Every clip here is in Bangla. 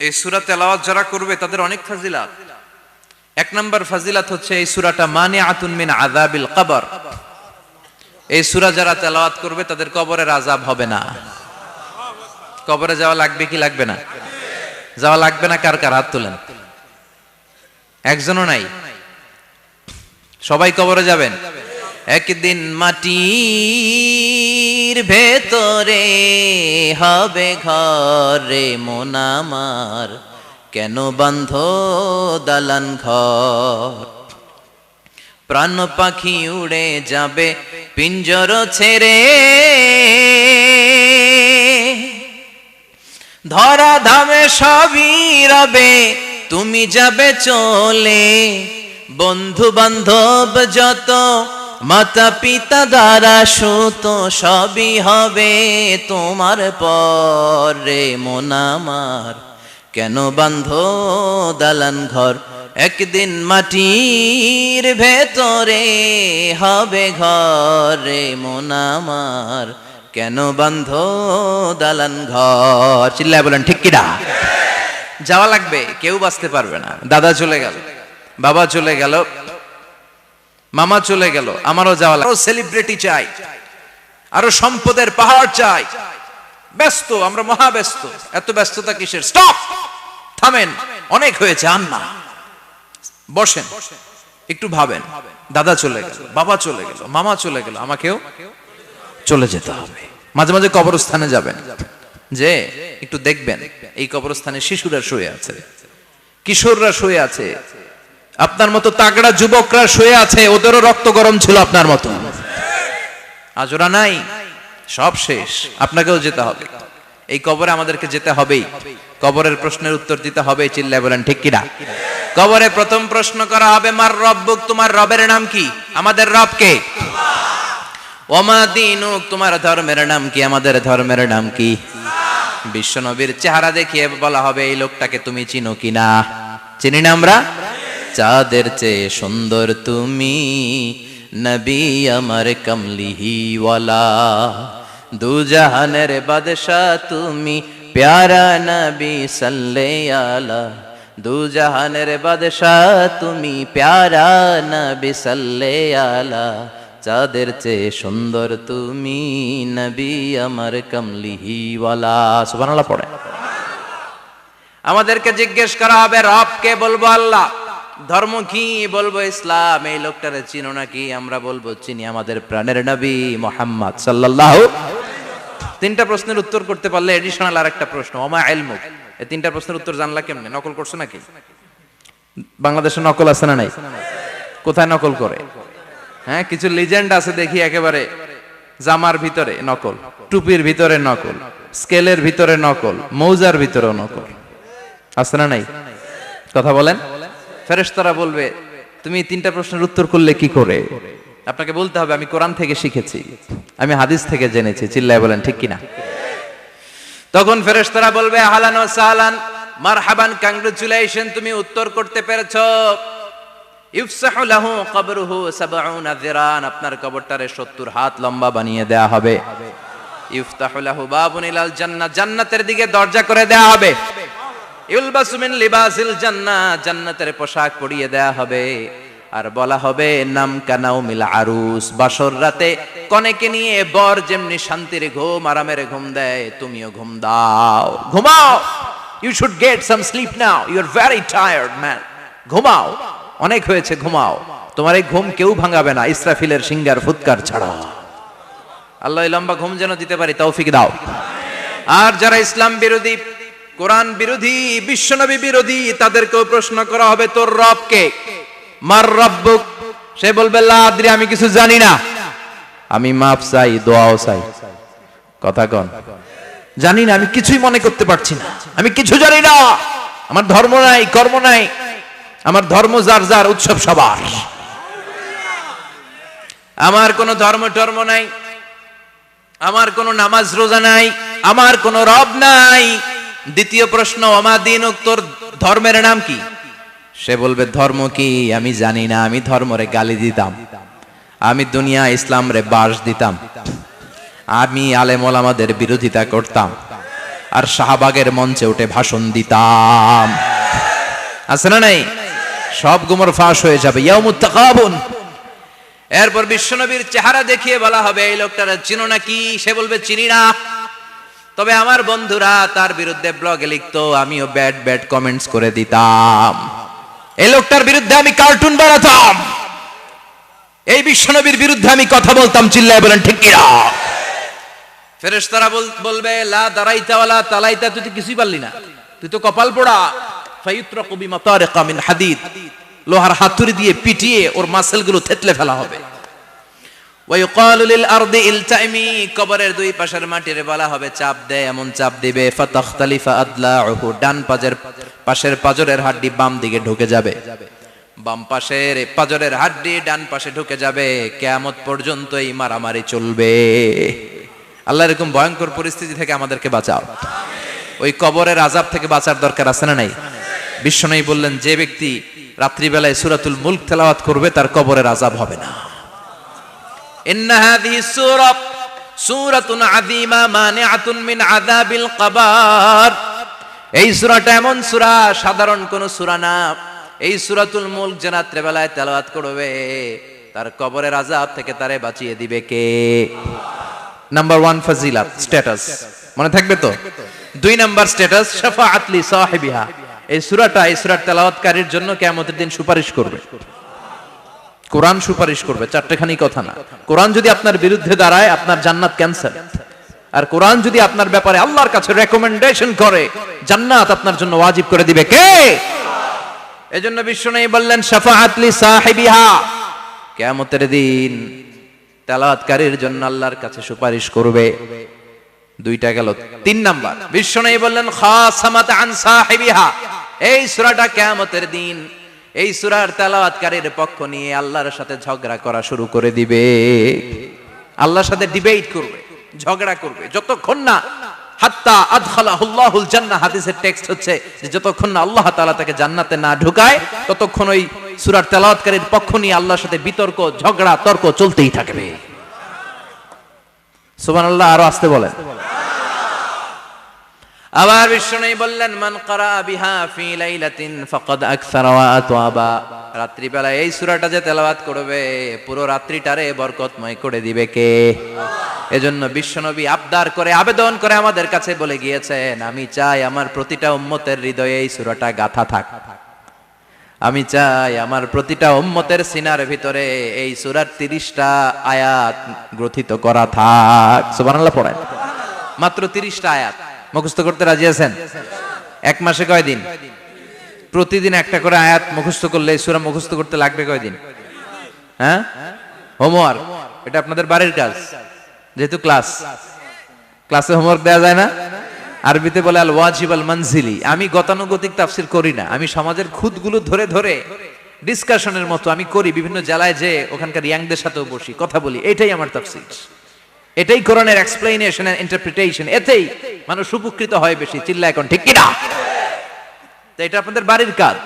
এই সূরা তেলাওয়াত যারা করবে তাদের অনেক ফাজিলাত। এক নাম্বার ফাজিলাত হচ্ছে এই সূরাটা মানিআতুন মিন আযাবিল কবর। এই সূরা যারা তেলাওয়াত করবে তাদের কবরের আযাব হবে না। কবরে যাওয়া লাগবে কি লাগবে না? যাওয়া লাগবে না। কার কার হাত তোলেন? একজনও নাই। সবাই কবরে যাবেন। একদিন মাটির ভেতরে হবে ঘরে মন আমার, কেন বান্ধ দালান ঘর? প্রাণ পাখি উড়ে যাবে পিঞ্জর ছেড়ে, ধরা ধামে সবই রবে তুমি যাবে চলে। বন্ধু বান্ধব যত মাতা পিতা দ্বারা সুত সবই হবে তোমার পরে মন আমার, কেন বান্ধ দালান ঘর? একদিন মাটির ভেতরে হবে ঘরে মন আমার, কেন বান্ধ দালান ঘর? চিল্লায় বলেন ঠিক কিনা? যাওয়া লাগবে, কেউ বাঁচতে পারবে না। দাদা চলে গেল, বাবা চলে গেল, মামা চলে গেল, আমারও যাওয়া লাগবে। আরো সেলিব্রিটি চাই, আরো সম্পদের পাহাড় চাই। ব্যস্ত, আমরা মহা ব্যস্ত। এত ব্যস্ততা কিসের? স্টপ, থামেন, অনেক হয়েছে, আর না। বসেন, একটু ভাবেন। দাদা চলে গেল, বাবা চলে গেল, মামা চলে গেল, আমাকেও চলে যেতে হবে। মাঝে মাঝে কবরস্থানে যাবেন, যে একটু দেখবেন এই কবরস্থানে শিশুরা শুয়ে আছে, কিশোররা শুয়ে আছে, আপনার মতো তাগড়া যুবকরা শুয়ে আছে, ওদেরও রক্ত গরম ছিল আপনার মতো। আজ ওরা নাই, সব শেষ। আপনাকেও যেতে হবে। এই কবরে আমাদেরকে যেতে হবেই। কবরের প্রশ্নের উত্তর দিতে হবে। চিল্লায় বলেন ঠিক কিনা? কবরে প্রথম প্রশ্ন করা হবে, মার রব্বুক, তোমার রবের নাম কি? আমাদের রব কে? ওমা দীনুক, তোমার ধর্মের নাম কি? আমাদের ধর্মের নাম কি? বিশ্ব নবীর চেহারা দেখিয়ে বলা হবে, এই লোকটাকে তুমি চিনো কিনা? চিনি না আমরা? চাঁদের চেয়ে সুন্দর তুমি, নবী আমার কমলিহি ওয়ালা, দু জাহানের বাদশা তুমি, প্যারা নবী সাল্লাল্লাহু আলা, দু জাহানের বাদশা তুমি, প্যারা নবী সাল্লাল্লাহু আলা, চাঁদের চেয়ে সুন্দর তুমি, নবী আমার কমলিহি ওয়ালা। সুবহানাল্লাহ পড়ে। আমাদেরকে জিজ্ঞেস করা হবে, রব কে? বলবো আল্লাহ। ধর্ম কি? বলবো ইসলাম। এই লোকটারে চিনো নাকি? আমরা বলবো চিনি, আমাদের প্রাণের নবী মুহাম্মদ সাল্লাল্লাহু। তিনটা প্রশ্নের উত্তর করতে পারলে এডিশনাল আরেকটা প্রশ্ন, ওমা ইলমুক। এই তিনটা প্রশ্নের উত্তর জানলা কেমনে? নকল করছো নাকি? বাংলাদেশে নকল আছে না নাই? কোথায় নকল করে? হ্যাঁ, কিছু লিজেন্ড আছে দেখি, একেবারে জামার ভিতরে নকল, টুপির ভিতরে নকল, স্কেলের ভিতরে নকল, মৌজার ভিতরেও নকল। আছে না নাই? কথা বলেন। ফেরেশতারা বলবে, তুমি তিনটা প্রশ্নের উত্তর করলে কি করে? আপনাকে বলতে হবে, আমি কোরআন থেকে শিখেছি, আমি হাদিস থেকে জেনেছি। চিল্লায় বলেন ঠিক কিনা? তখন ফেরেশতারা বলবে, আহলান ওয়া সাহলান, মারহাবান, কংগ্রাচুলেশন, তুমি উত্তর করতে পেরেছো। ইফসাহু লাহু কবরুহু ৭০ যিরান, আপনার কবরটারে ৭০ হাত লম্বা বানিয়ে দেয়া হবে। ইফতাহু লাহু বাবুন ইলাল জান্নাহ, জান্নাতের দিকে দরজা করে দেয়া হবে। ইলবাসু মিন লিবাসিল জান্নাহ, জান্নাতের পোশাক পরিয়ে দেয়া হবে। আর বলা হবে, নাম কানাউমিল আরুস, বাসর রাতে কনেকে নিয়ে বর যেমনি শান্তির ঘুম, আরামের ঘুম দেয়, তুমিও ঘুম দাও, ঘুমাও। You should get some sleep now, you are very tired man. ঘুমাও, অনেক হয়েছে, ঘুমাও। তোমার এই ঘুম কেউ ভাঙাবে না, ইসরাফিলের সিঙ্গার ফুৎকার ছাড়া। আল্লাহ এই লম্বা ঘুম যেন দিতে পারি, তৌফিক দাও। আর যারা ইসলাম বিরোধী, কোরআন বিরোধী, বিশ্বনবী বিরোধী, তাদেরকেও প্রশ্ন করা হবে, তোর রব কে? মার রব্বুক, সে বলবে, লা আদরি, আমি কিছু জানি না, আমি মাফ চাই, দোয়াও চাই। কথা কন, জানি না, আমি কিছুই মনে করতে পারছি না, আমি কিছু জানি না, আমার ধর্ম নাই, কর্ম নাই, আমার ধর্ম যার যার, উৎসব সবার, আমার কোনো ধর্ম টর্ম নাই, আমার কোনো নামাজ রোজা নাই, আমার কোনো রব নাই। দ্বিতীয় প্রশ্ন, ওমা দীনুক, তোর ধর্মের নাম কি? সে বলবে, ধর্ম কি? আমি জানি না, আমি ধর্মরে গালি দিতাম, আমি দুনিয়া ইসলাম রে বাস দিতাম, আমি আলেম ওলামাদের বিরোধিতা করতাম, আর শাহবাগের মঞ্চে উঠে ভাষণ দিতাম। আছে না নাই? সব গুমর ফাঁস হয়ে যাবে। ইয়াউমুত তাকাবুন। এরপর বিশ্বনবীর চেহারা দেখিয়ে বলা হবে এই লোকটার চিনো নাকি? সে বলবে চিনি না, তবে আমার বন্ধুরা তার বিরুদ্ধে ব্লগে লিখতো, আমিও ব্যাড ব্যাড কমেন্টস করে দিতাম। এই লোকটার বিরুদ্ধে আমি কার্টুন বানাতাম, এই বিশ্বনবীর বিরুদ্ধে আমি কথা বলতাম। চিল্লায় বলেন ঠিক কিনা? ফেরেশতারা বলবে লা দারাইতা ওয়ালা তালাইতা, তুই তো কিছুই পারলি না, তুই তো কপাল পোড়া। ফায়ুত্রাকু বিমাতারিকা মিন হাদিদ, লোহার হাতুড়ি দিয়ে পিটিয়ে ওর মাসেলগুলো থেতলে ফেলা হবে। ওয়ায়ুকালু লিল আরদি ইলতাইমি, কবরের দুই পাশের মাটির বলা হবে চাপ দে, এমন চাপ দিবে ফাতাখতালিফা আদলাউহু, ডান পাশের পাজরের হাড্ডি বাম দিকে ঢুকে যাবে, বাম পাশের পাজরের হাড্ডি ডান পাশে ঢুকে যাবে। কিয়ামত পর্যন্ত এই মারামারি চলবে। আল্লাহ এরকম ভয়ঙ্কর পরিস্থিতি থেকে আমাদেরকে বাঁচাও। ওই কবরের আযাব থেকে বাঁচার দরকার আছে না নাই? বিশ্বনবী বললেন যে ব্যক্তি রাত্রিবেলায় সূরাতুল মুলক তেলাওয়াত করবে তার কবরের আযাব হবে না। ইন্না হাযিহি সূরাতুন আযীমা মানিআতুন মিন আযাবিল কবর। এই সূরাটা এমন সূরা, সাধারণ কোন সূরা না। এই সূরাতুল মুলক যে রাত্রিবেলায় তেলাওয়াত করবে তার কবরের আযাব থেকে তারে বাঁচিয়ে দিবে কে? নাম্বার 1 ফাজিলাত, স্ট্যাটাস মনে থাকবে তো। 2 নাম্বার স্ট্যাটাস শাফাআত লি সাহিবিহা। এই সূরাটা, এই সূরার তেলাওয়াতকারীর জন্য কিয়ামতের দিন সুপারিশ করবে। কোরআন সুপারিশ করবে, চারটেখানি কথা না। কোরআন যদি আপনার বিরুদ্ধে দাঁড়ায় আপনার জান্নাত ক্যান্সেল, আর কোরআন যদি আপনার ব্যাপারে আল্লাহর কাছে রেকমেন্ডেশন করে জান্নাত আপনার জন্য ওয়াজিব করে দিবে কে? এজন্য বিশ্বনবী বললেন শাফাআত লি সাহিবিহা, কিয়ামতের দিন তেলাওয়াতকারীর জন্য আল্লাহর কাছে সুপারিশ করবে। 2টা গেল। 3 নাম্বার বিশ্বনবী বললেন খাসামাত আন সাহিবিহা। এই সূরাটা কিয়ামতের দিন এই সূরার তেলাওয়াতকারীর পক্ষ নিয়ে আল্লাহর সাথে ঝগড়া করা শুরু করে দিবে। আল্লাহর সাথে ডিবেট করবে, ঝগড়া করবে, যতক্ষণ না হাত্তা আদখালাহুল্লাহুল জান্নাহ। হাদিসের টেক্সট হচ্ছে যে যতক্ষণ না আল্লাহ তাআলা তাকে জান্নাতে না ঢুকায় ততক্ষণ ওই সূরার তেলাওয়াতকারীর পক্ষ নিয়ে আল্লাহর সাথে বিতর্ক, ঝগড়া, তর্ক চলতেই থাকবে। সুবহানাল্লাহ। আরো আস্তে বলেন। আবার বিশ্বনবী বললেন মান ক্বারা বিহা ফি লাইলাতিন ফাকাদ আকসারা ওয়া আতওয়াবা। রাত্রিবেলা এই সূরাটা যে তেলাওয়াত করবে পুরো রাত্রিটারে বরকতময় করে দিবে কে? এজন্য বিশ্বনবী আবদার করে, আবেদন করে আমাদের কাছে বলে গিয়েছেন, আমি চাই আমার প্রতিটা উম্মতের হৃদয়ে এই সূরাটা গাঁথা থাক। আমি চাই আমার প্রতিটা উম্মতের সিনার ভিতরে এই সূরার 30টা আয়াত গ্রথিত করা থাক। সুবহানাল্লাহ পড়েন। মাত্র 30টা আয়াত মুখস্থ করতে রাজি আছেন? 1 মাসে কয় দিন? প্রতিদিন একটা করে আয়াত মুখস্থ করলে এই সূরা মুখস্থ করতে লাগবে কয় দিন? হ্যাঁ, হোমওয়ার্ক। এটা আপনাদের বাড়ির কাজ, যেহেতু ক্লাসে হোমওয়ার্ক দেওয়া যায় না। আরবিতে বলে আল ওয়াজিব আল মানজিলি। আমি গতানুগতিক তাফসীর করি না, আমি সমাজের খুঁতগুলো ধরে ধরে ডিসকাশনের মতো আমি করি। বিভিন্ন জেলায় যে ওখানকার ইয়াংদের সাথেও বসি, কথা বলি। এটাই আমার তাফসীর, এটাই কোরআনের এক্সপ্লেনেশন এন্ড ইন্টারপ্রিটেশন। এতেই মানুষ উপকৃত হয় বেশি। চিল্লা এখন ঠিক কিনা? তো এটা আপনাদের বাড়ির কাজ,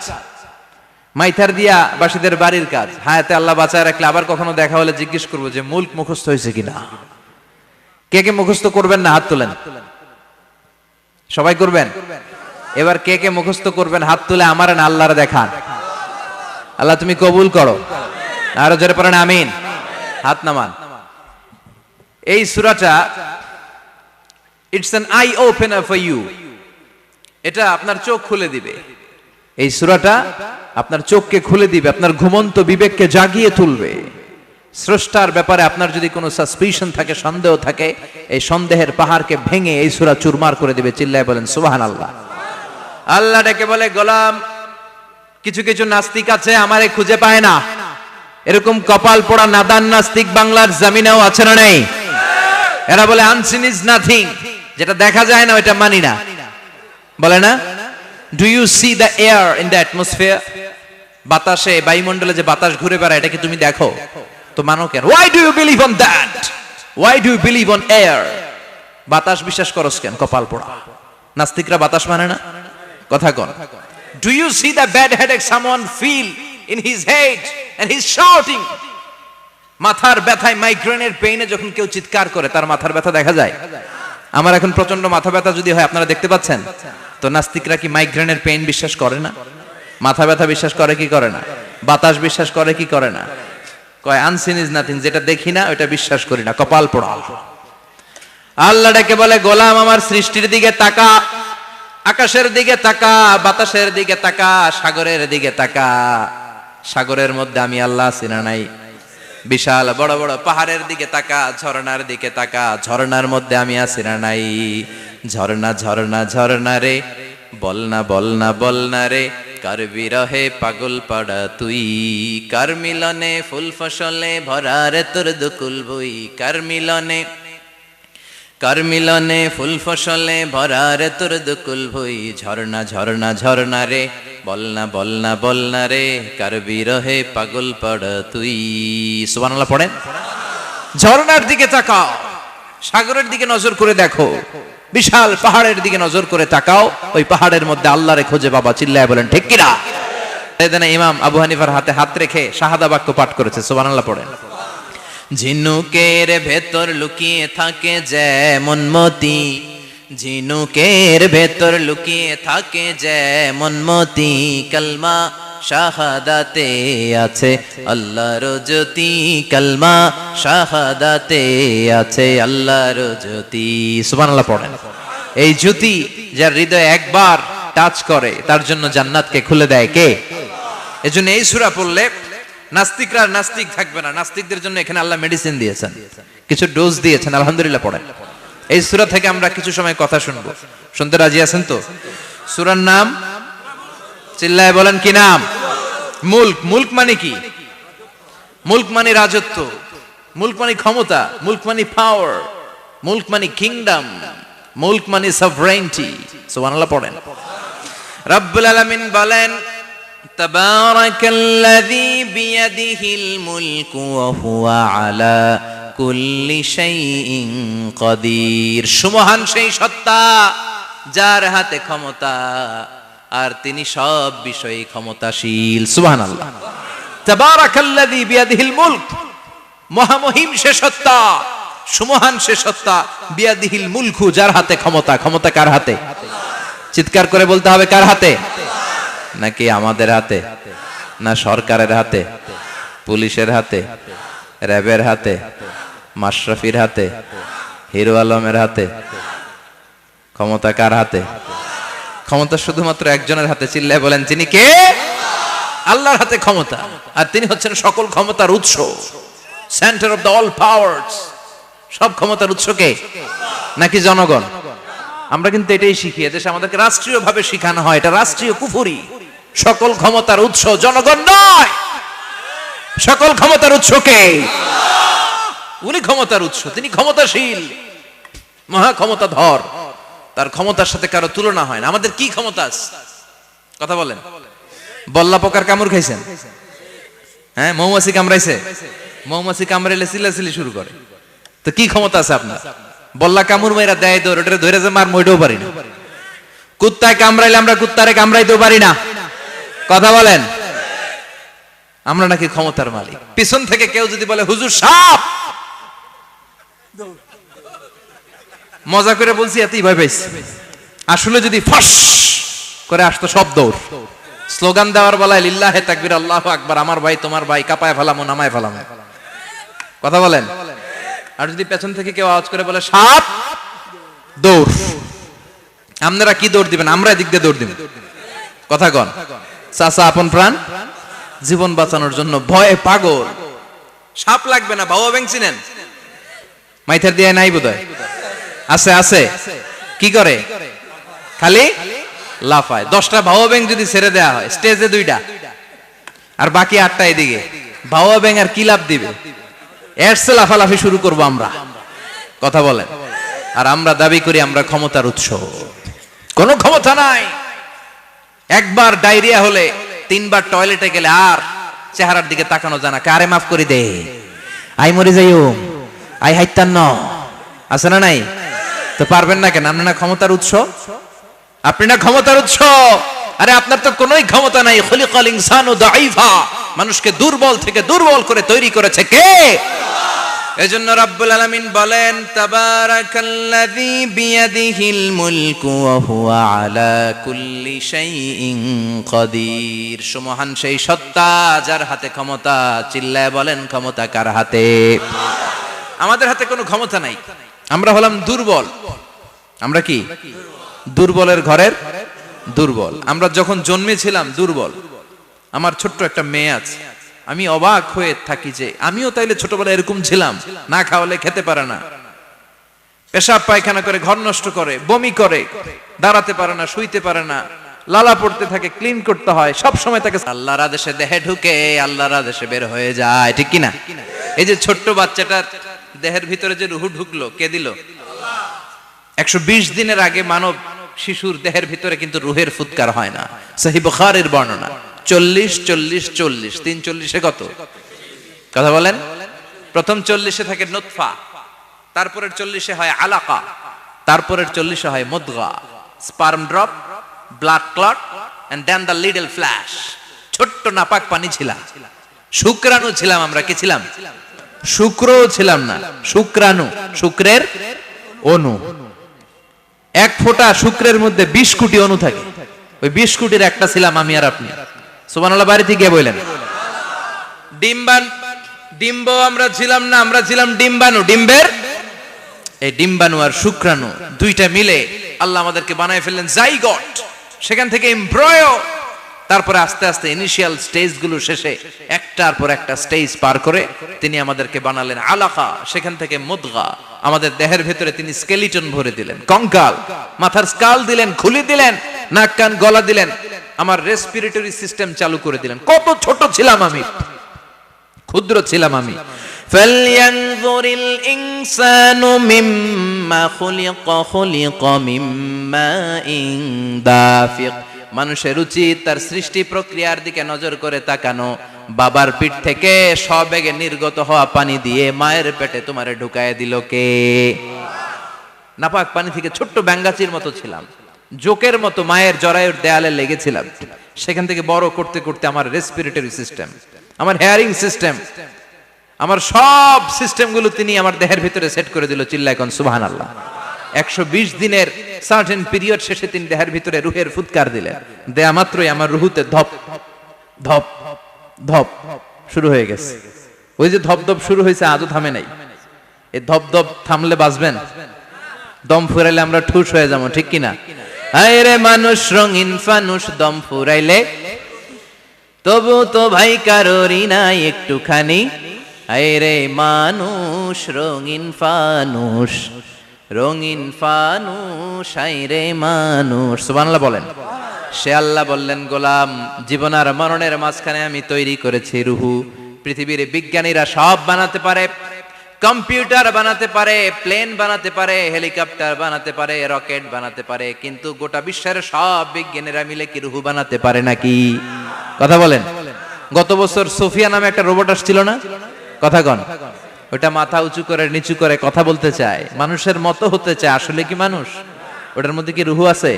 মাইথার দিয়া বাসীদের বাড়ির কাজ। হায়াতে আল্লাহ বাঁচায় রাখলে আবার কখনো দেখা হলে জিজ্ঞেস করবো যে মুলক মুখস্থ হয়েছে কিনা। কে কে মুখস্থ করবেন না হাত তোলেন। সবাই করবেন। এবার কে কে মুখস্থ করবেন হাত তুলে আমার না আল্লাহরে দেখান। আল্লাহ তুমি কবুল করো। আরো জোরে পড়েন আমিন। হাত নামান। এই সূরাটা it's an eye opener for you. এটা আপনার চোখ খুলে দিবে। এই সূরাটা আপনার চোখকে খুলে দিবে, আপনার ঘুমন্ত বিবেককে জাগিয়ে তুলবে। স্রষ্টার ব্যাপারে আপনার যদি কোনো সাসপিশন থাকে, সন্দেহ থাকে, এই সন্দেহের পাহাড়কে ভেঙে এই সূরা চুরমার করে দিবে। চিল্লায় বলেন সুবহানাল্লাহ। আল্লাহ ডেকে বলে গোলাম, কিছু কিছু নাস্তিক আছে আমারে খুঁজে পায় না। এরকম কপাল পোড়া নাদান নাস্তিক বাংলার জমিনেও আছে না নেই? এরা বলে আনসিন ইজ নাথিং, যেটা দেখা যায় না ওইটা মানি না। বলে না, do you see the air in the atmosphere? বাতাসে, বায়ুমণ্ডলে যে বাতাস ঘুরে বেড়ায় এটাকে তুমি দেখো, তো মানো কেন? Why do you believe on that? Why do you believe on air? বাতাস বিশ্বাস করস কেন? কপাল পোড়া নাস্তিকরা বাতাস মানে না। কথা কন। Do you see the bad headache someone feel in his head and he is shouting? মাথার ব্যথায়, মাইগ্রেনের পেইনে যখন কেউ চিৎকার করে তার মাথার ব্যথা দেখা যায়? আমার এখন প্রচন্ড মাথা ব্যথা যদি হয়, আপনারা দেখতে পাচ্ছেন তো, নাস্তিকরা কি মাইগ্রেনের পেইন বিশ্বাস করে না? মাথা ব্যথা বিশ্বাস করে কি করে না? বাতাস বিশ্বাস করে কি করে না? কয় আনসিন ইজ নাথিং, যেটা দেখি না ওটা বিশ্বাস করি না, কপাল পোড়া। আল্লাহ ডেকে বলে, গোলাম আমার সৃষ্টির দিকে তাকা, আকাশের দিকে তাকা, বাতাসের দিকে তাকা, সাগরের দিকে তাকা। সাগরের মধ্যে আমি আল্লাহ আছি না নাই? বিশাল বড় বড় পাহাড়ের দিকে তাকা, ঝর্ণার দিকে তাকা, ঝর্ণার মধ্যে আমি আছি না নাই? ঝর্ণা ঝর্ণা ঝর্ণা রে, বলনা বলনা বলনা রে, কার বিরহে পাগল পাড়া তুই, কার মিলনে ফুল ফসলে ভরা রে তোর দুকুল ভুই, কার মিলনে, কার মিলনে ফুল ফসলে ভরা রে তোর দুকুল ভুই। ঝর্ণা ঝর্ণা ঝর্ণা রে, বলনা বলনা বলনা রে, কার বিরহে পাগল পাড়া তুই। সুবহানাল্লাহ পড়েন। ঝর্ণার দিকে তাকাও, সাগরের দিকে নজর করে দেখো, বিশাল পাহাড়ের দিকে নজর করে তাকাও, ওই পাহাড়ের মধ্যে আল্লাহরে খুঁজে বাবা, চিল্লায় বলেন ঠিক কিনা? এদিন ইমাম আবু হানিফার হাতে হাত রেখে শাহাদা বাক্য পাঠ করেছে। সুবহানাল্লাহ পড়েন। ঝিনুকের ভেতর লুকিয়ে থাকে যেমন মতি, ঝিনুকের ভেতর লুকিয়ে থাকে যেমন মতি, কালমা শাহাদাতে আছে আল্লাহর জ্যোতি, কালমা শাহাদাতে আছে আল্লাহর জ্যোতি। সুবহানাল্লাহ পড়েন। এই জ্যোতি যার হৃদয়ে একবার টাচ করে তার জন্য জান্নাতকে খুলে দেয় কে? এজন্য এই সূরা পড়লে নাস্তিকরা নাস্তিক থাকবে না। নাস্তিকদের জন্য এখানে আল্লাহ মেডিসিন দিয়েছেন, কিছু ডোজ দিয়েছেন। আলহামদুলিল্লাহ পড়েন। এই সূরা থেকে আমরা কিছু সময় কথা শুনবো, শুনতে রাজি আছেন তো? সূরার নাম চিল্লায় বলেন কি নাম? মুলক। মুলক মানে কি? মুলক মানে রাজত্ব, মুলক মানে ক্ষমতা, মুলক মানে পাওয়ার, মুলক মানে কিংডম, মুলক মানে সভরেইনটি। সুবহানাল্লাহ পড়েন। রব্বুল আলামিন বলেন, তাবারাকাল্লাযী বিয়াদিহিল মুলকু ওয়া হুয়া আলা কুল্লি শাইইন কাদির। সুমহান সেই সত্তা যার হাতে ক্ষমতা আর তিনি সব বিষয়ে ক্ষমতাশীল। সুবহানাল্লাহ। তাবারাকাল্লাযী বিয়াদিহিল মুলক, মহামহিম সে সত্তা, সুমহান সে সত্তা, বিয়াদিহিল মুলকু, যার হাতে ক্ষমতা। ক্ষমতা কার হাতে? চিৎকার করে বলতে হবে, কার হাতে? নাকি আমাদের হাতে? না সরকারের হাতে, পুলিশের হাতে, র্যাবের হাতে, মাশরাফির হাতে, হিরো আলমের হাতে? ক্ষমতা কার হাতে? ক্ষমতা শুধুমাত্র একজনের হাতে। চিল্লায় বলেন তিনি কে? আল্লাহর হাতে ক্ষমতা, আর তিনি হচ্ছেন সকল ক্ষমতার উৎস, centre of the all powers. সব ক্ষমতার উৎস কে? নাকি জনগণ? আমরা কিন্তু এটাই শিখি, এদেশে আমাদেরকে রাষ্ট্রীয়ভাবে শিখানো হয়, এটা রাষ্ট্রীয় কুফরি। সকল ক্ষমতার উৎস জনগণ নয়, সকল ক্ষমতার উৎস কে? উনি ক্ষমতার উৎস, তিনি ক্ষমতাশীল, মহা ক্ষমতাধর, তার ক্ষমতার সাথে কারো তুলনা হয় না। আমাদের কি ক্ষমতা আছে? কথা বলেন। বল্লা পোকার কামড় খাইছেন? হ্যাঁ, মৌমাছি কামড়াইছে? মৌমাছি কামড়াইলে চিল্লাচিল্লি শুরু করে, তো কি ক্ষমতা আছে আপনার? বল্লা কামড় মেয়েরা দেয় দৌড়, ওটা ধরে যে মার মইটাও পারি না। কুত্তায় কামড়াইলে আমরা কুত্তারে কামড়াইতেও পারি না। কথা বলেন। আমরা নাকি ক্ষমতার মালিক। পিছন থেকে কেউ যদি বলে হুজুর সাপ, মজা করে বলছি, এতই ভয় পাইছি। আসলে যদি ফস করে আসতো সব দৌড়। স্লোগান দেওয়ার বেলায় লিল্লাহে তাকবীর, আল্লাহু আকবার, আমার ভাই তোমার ভাই, কাপায় ফেলামো নামায় ফেলামো। কথা বলেন। আর যদি পেছন থেকে কেউ আওয়াজ করে বলে সাপ, দৌড়। আপনারা কি দৌড় দিবেন? আমরা এদিক দিয়ে দৌড় দিব। কথা কন। চাচা আপন প্রাণ জীবন বাঁচানোর জন্য ভয়ে পাগল। সাপ লাগবে না, বাবা ব্যাং চিনেন? মাইথার দিয়ে নাই বোধহয়। আছে আছে। কি করে? খালি লাফায়। 10টা ভাওয়া ব্যাং যদি ছেড়ে দেয়া হয়, স্টেজে 2টা আর বাকি 8টা এদিকে, ভাওয়া ব্যাং আর কি লাভ দিবে? এরসে লাফালাফি শুরু করবো আমরা। কথা বলেন। আর আমরা দাবি করি আমরা ক্ষমতার উৎস। কোন ক্ষমতা নাই। একবার ডায়রিয়া হলে 3 বার টয়লেটে গেলে আর চেহারার দিকে তাকানো যায় না। কারে মাফ করে দে, আই মরে যাইও, আই হাইতান ন, আছে না নাই? তো পারবেন না কেন? আপনি না ক্ষমতার উৎস, আপনি না ক্ষমতার উৎস। আরে আপনার তো কোনোই ক্ষমতা নাই। খলিকাল ইনসানু দাঈফা, মানুষকে দুর্বল থেকে দুর্বল করে তৈরি করেছে কে? এজন্য রব্বুল আলামিন বলেন তাবারাকাল্লাযী বিয়াদিহিল মুলকু ওয়া হুয়া আলা কুল্লি শাইইন কাদির। সুমহান সেই সত্তা যার হাতে ক্ষমতা। চিল্লায় বলেন ক্ষমতা কার হাতে? আমাদের হাতে কোনো ক্ষমতা নাই। আমরা হলাম দুর্বল। আমরা কি দুর্বলের ঘরের দুর্বল। আমরা যখন জন্মেছিলাম দুর্বল। আমার ছোট্ট একটা মেয়ে আছে, আমি অবাক হয়ে থাকি যে আমিও তাইলে ছোটবেলায় এরকম ছিলাম, না খাওয়ালে খেতে পারে না, পেশাব পায়খানা করে, ঘর নষ্ট করে, বমি করে, দাঁড়াতে পারে না, শুইতে পারে না, লালা পড়তে থাকে, ক্লিন করতে হয়, সব সময় তাকে আল্লাহর আদেশে দেহে ঢুকে, আল্লাহর আদেশে বের হয়ে যায়, ঠিক কিনা? এই যে ছোট্ট বাচ্চাটার দেহের ভিতরে যে রুহু ঢুকলো, কে দিল? 120 দিনের আগে মানব শিশুর দেহের ভিতরে কিন্তু রুহের ফুৎকার হয় না। সহিহ বুখারীর বর্ণনা 40 40 40 340 কত কথা বলেন? প্রথম 40 থাকে নুতফা, তারপরের 40 হয় আলাকা, তারপরের 40 হয় মুদগা, sperm drop, blood clot and then the little flesh. ছোট্ট নাপাক পানি ছিলাম, শুক্রাণু ছিলাম আমরা। কি ছিলাম? শুক্রও ছিলাম না, শুক্রাণু, শুক্রের অণু। এক ফোঁটা শুক্রের মধ্যে 20 কোটি অণু থাকে, ওই 20 কোটির একটা ছিলাম আমি আর আপনি। সুবহানাল্লাহ বাড়িতে গিয়ে বললেন। ডিম্ব আমরা ছিলাম না, আমরা ছিলাম ডিম্বাণু। ডিম্বের এই ডিম্বাণু আর শুক্রাণু দুইটা মিলে আল্লাহ আমাদেরকে বানায় ফেললেন জাইগট, সেখান থেকে এমব্রয়ো, তারপরে আস্তে আস্তে ইনিশিয়াল স্টেজগুলো শেষে একটার পর একটা স্টেজ পার করে তিনি আমাদেরকে বানালেন আলাকা, সেখান থেকে মুদগা। আমাদের দেহের ভেতরে তিনি স্কেলিটন ভরে দিলেন, কঙ্কাল, মাথার স্কাল দিলেন, খুলি দিলেন, নাক কান গলা দিলেন, আমার রেসপিরেটরি সিস্টেম চালু করে দিলেন। কত ছোট ছিলাম আমি, ক্ষুদ্র ছিলাম আমি। ফালয়ানজুরিল ইনসানু মিম্মা খুলিকা, খুলিকা মিম্মা ইন দাফিক। মানুষের উচিত তার সৃষ্টি প্রক্রিয়ার দিকে নজর করে তাকানো। বাবার পিঠ থেকে সবেগে নির্গত হওয়া পানি দিয়ে মায়ের পেটে তোমারে ঢুকায় দিল কে? নাপাক পানি থেকে ছোট্ট ব্যাঙ্গাচির মতো ছিলাম, জোকের মতো মায়ের জরায়ুর দেয়ালে লেগেছিলাম। সেখান থেকে বড় করতে করতে আমার রেসপিরেটরি সিস্টেম, আমার হেয়ারিং সিস্টেম, আমার সব সিস্টেমগুলো তিনি আমার দেহের ভিতরে সেট করে দিল। চিল্লায় কোন সুবহানাল্লাহ। 120 দিনের সার্টেন পিরিয়ড শেষে তিনি দেহের ভিতরে রুহের ফুৎকার দিলেন। দেয়া মাত্রই আমার রুহুতে ধপ ধপ ধপ শুরু হয়ে গেছে। ওই যে ধপ ধপ শুরু হয়েছে, আজও থামে নাই। এই ধপ ধপ থামলে বাঁচবেন? দম ফুরাইলে আমরা ঠুস হয়ে যাবো, ঠিক কিনা? হায় রে মানুষ রঙিন ফানুষ, দম ফুরাইলে তবু তো ভাই কারোরই নাই একটুখানি। হায় রে মানুষ রঙিন ফানুষ, রঙিন ফানুষ, হায় রে মানুষ। সুবহানাল্লাহ বলেন। সে আল্লাহ বললেন, গোলাম, জীবন আর মরণের মাঝখানে আমি তৈরি করেছি রুহু। পৃথিবীর বিজ্ঞানীরা সব বানাতে পারে, কম্পিউটার বানাতে পারে, প্লেন বানাতে পারে, হেলিকপ্টার বানাতে পারে, রকেট বানাতে পারে, কিন্তু গোটা বিশ্বের সব বিজ্ঞানীরা মিলে কি রুহু বানাতে পারে নাকি? কথা বলেন। গত বছর সোফিয়া নামে একটা রোবট আসছিল না? কথা কন। ওটা মাথা উঁচু করে নিচু করে কথা বলতে চায়, মানুষের মতো হতে চায়। আসলে কি মানুষ? ওটার মধ্যে কি রুহু আছে?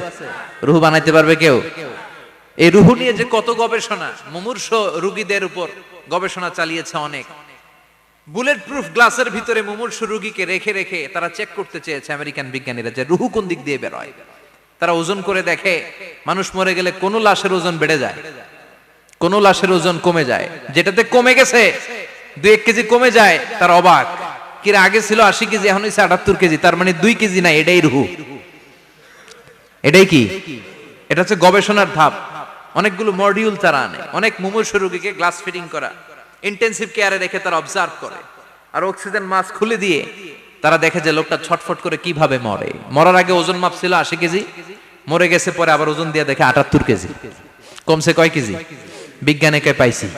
রুহু বানাইতে পারবে কেউ? এই রুহু নিয়ে যে কত গবেষণা, মুমূর্ষ রোগীদের উপর গবেষণা চালিয়েছে অনেক। বুলেট প্রুফ গ্লাসের ভিতরে মুমূর্ষ রোগীকে রেখে রেখে তারা চেক করতে চেয়েছে আমেরিকান বিজ্ঞানীরা যে রুহু কোন দিক দিয়ে বের হয়। তারা ওজন করে দেখে, মানুষ মরে গেলে কোন লাশের ওজন বেড়ে যায়, কোন লাশের ওজন কমে যায়। যেটাতে কমে গেছে 2-1 কেজি কমে যায়, তার অবাক। কিরা আগে ছিল 80 কেজি, এখন হইছে 78 কেজি, তার মানে 2 কেজি না, এটাই রুহু। এটাই কি? এটা হচ্ছে গবেষণার ধাপ। অনেকগুলো মডিউল তারা আনে, অনেক মুমূর্ষ রোগীকে গ্লাস ফিটিং করা, ইন্টেনসিভ কেয়ারে রেখে তারা অবজার্ভ করে, আর অক্সিজেন মাস্ক খুলে দিয়ে তারা দেখে যে লোকটা ছটফট করে কিভাবে মরে। মরার আগে ওজন মাপ ছিল 80 কেজি, মরে গেছে পরে আবার ওজন দিয়ে দেখে 78 কেজি। কমছে কয় কেজি? বিজ্ঞানে কয় পাইছি।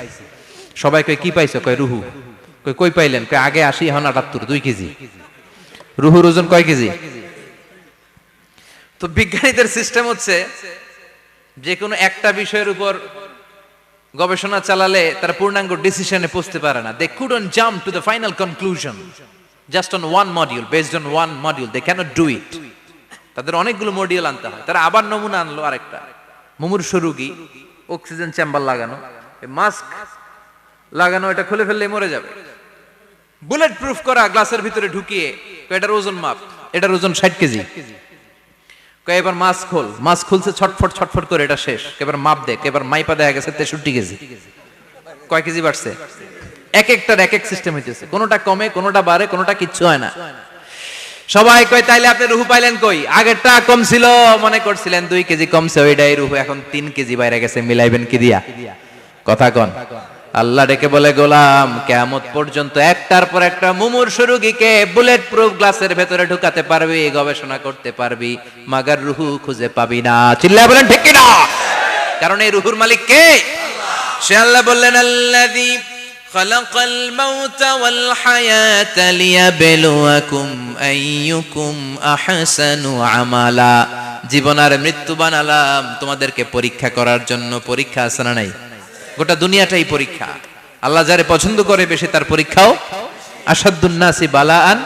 সবাই কয় কি পাইছো? কয় রুহু। কই পাইলেন? কয় আগে 80, এখন 78, 2 কেজি। রুহুর ওজন কয় কেজি? তো বিজ্ঞানীদের সিস্টেম হচ্ছে যে কোনো একটা বিষয়ের উপর গবেষণা চালালে তারা পূর্ণাঙ্গ ডিসিশনে পৌঁছতে পারে না। They couldn't jump to the final conclusion just on one module, based on one module they cannot do it. তাদের অনেকগুলো মডিউল আনতে হয়। তারা আবার নমুনা আনলো আরেকটা, মুমূর্ষ রোগী, অক্সিজেন চেম্বার লাগানো, মাস্ক লাগানো, এটা খুলে ফেললে মরে যাবে। বুলেট প্রুফ করা গ্লাসের ভিতরে ঢুকিয়ে এটার ওজন মাপ, এটার ওজন 60 কেজি। এবার মাছ খোল, মাছ খুলছে ছটফট ছটফট করে, এটা শেষ। এবার মাপ দেখ, এবার মাইপা দেখা গেছে 63 কেজি। কয় কেজি বাড়ছে? এক একটার এক এক সিস্টেম হইতেছে, কোনোটা কমে, কোনোটা বাড়ে, কোনোটা কিচ্ছু হয় না। সবাই কয় তাইলে আপনি রুহু পাইলেন কই? আগেরটা কম ছিল, মনে করছিলেন 2 কেজি কমছে, ওইটাই রুহু, এখন 3 কেজি বাইরে গেছে, মিলাইবেন কি দিয়া? কথা কন। আল্লাহ ডেকে বলে, গোলাম কিয়ামত পর্যন্ত একটার পর একটা মুমূর্ষু রোগীকে বুলেট প্রুফ গ্লাসের ভেতরে ঢুকাতে পারবি, গবেষণা করতে পারবি, মাগার রুহু খুঁজে পাবি না। চিল্লায় বলেন ঠিক কিনা? কারণ এই রুহুর মালিক কে? সে আল্লাহ বললেন, আল্লাযী খালাকাল মাউতা ওয়াল হায়াতা লিয়াবলুয়াকুম আইয়ুকুম আহসানু আমালা। জীবন আর মৃত্যু বানালাম তোমাদেরকে পরীক্ষা করার জন্য। পরীক্ষা আছে না নাই? গোটা দুনিয়াটাই পরীক্ষা। আল্লাহ যারে পছন্দ করে বেশি তার পরীক্ষাও। আশাদ্দুন নাসি বালাআন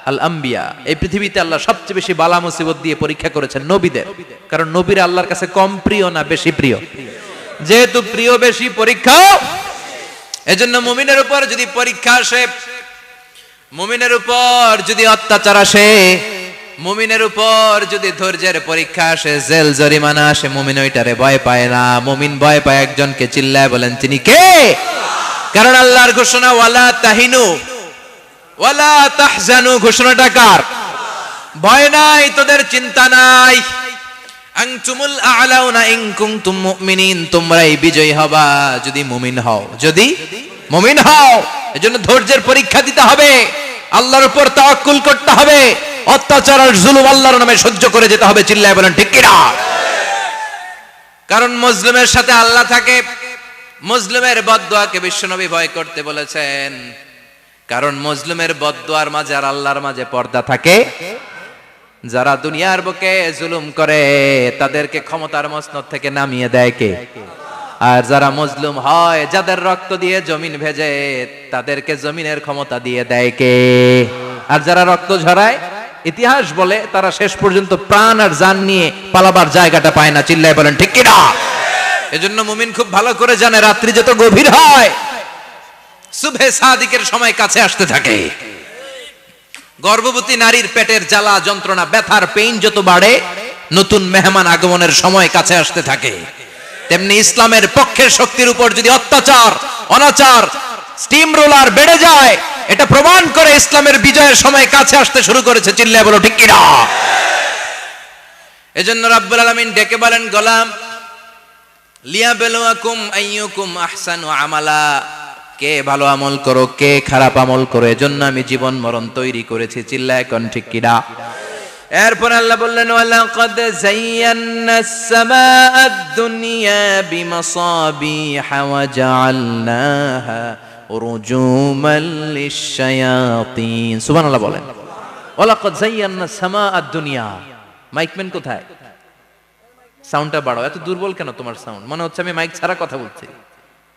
আল আম্বিয়া। এই পৃথিবীতে আল্লাহ সবচেয়ে বেশি বালা মুসিবত দিয়ে পরীক্ষা করেছেন নবীদের। কারণ নবীরা আল্লাহর কাছে কম প্রিয় না বেশি প্রিয়? যেহেতু প্রিয় বেশি, পরীক্ষাও। এজন্য মুমিনের উপর যদি পরীক্ষা আসে, মুমিনের উপর যদি অত্যাচার আসে, মুমিনের উপর যদি ধৈর্যের পরীক্ষা আসে, জেল জরিমানা আসে, মুমিন ওইটারে ভয় পায় না। মুমিন ভয় পায় একজনকে। চিল্লায় বলেন তিনি কে? কারণ আল্লাহর ঘোষণা, ওয়ালা তাহিনু ওয়ালা তাহজানু। ঘোষণাটা কার? ভয় নাই, তোদের চিন্তা নাই। আনতুমুল আ'লাউনা ইন কুনতুম মুমিনিন। তোমরাই বিজয়ী হবা যদি মুমিন হও, যদি মুমিন হও। এজন্য ধৈর্যের পরীক্ষা দিতে হবে, আল্লাহর উপর তাওয়াক্কুল করতে হবে, অত্যাচার আর জুলুম আল্লাহর নামে সহ্য করে যেতে হবে। চিল্লায় বলেন ঠিক কিনা? কারণ মুসলিমের সাথে আল্লাহ থাকে। মুসলিমের বদদুয়াকে বিশ্বনবী ভয় করতে বলেছেন। কারণ মুসলিমের বদদুয়ার মাঝে আর আল্লাহর মাঝে পর্দা থাকে। যারা দুনিয়ার বুকে জুলুম করে তাদেরকে ক্ষমতার মসনদ থেকে নামিয়ে দেয় কে? আর যারা মজলুম হয়, যাদের রক্ত দিয়ে জমিন ভেজে, তাদেরকে জমিনের ক্ষমতা দিয়ে দেয় কে? আর যারা রক্ত ঝরায়, ইতিহাস বলে তারা শেষ পর্যন্ত প্রাণ আর জান নিয়ে পালাবার জায়গাটা পায় না। চিল্লায় বলেন ঠিক কিনা? এজন্য মুমিন খুব ভালো করে জানে, রাত্রি যত গভীর হয়, সুবহে সাদিকের সময় কাছে আসতে থাকে। গর্ভবতী নারীর পেটের জ্বালা যন্ত্রণা, ব্যথার পেইন যত বাড়ে, নতুন মেহমান আগমনের সময় কাছে আসতে থাকে। তেমনি ইসলামের পক্ষের শক্তির উপর যদি অত্যাচার, অনাচার, স্টিম রোলার বেড়ে যায়, এটা প্রমাণ করে ইসলামের বিজয়ের সময় কাছে আসতে শুরু করেছে। চিল্লায় বলো ঠিক কিনা? এজন্য রাব্বুল আলামিন ডেকে বলেন, গোলাম লিয়াবলুয়াকুম আইয়ুকুম আহসানু আমালা। কে ভালো আমল করো, কে খারাপ আমল করো, এজন্য আমি জীবন মরণ তৈরি করেছি। চিল্লায় কোন ঠিক কিনা? এরপর আল্লাহ বললেন, ওয়ালাকাদ যায়্যানাস সামাআদ দুনিয়া বিমাসাবিহা ওয়া জাআলনাহা রুজুমান লিশ-শায়াতিন। সুবহানাল্লাহ বলেন। ওয়ালাকাদ যায়্যানাস সামাআদ দুনিয়া। মাইকম্যান কোথায়? সাউন্ডটা বাড়াও। এত দুর্বল কেন তোমার সাউন্ড? মনে হচ্ছে আমি মাইক ছাড়া কথা বলছি।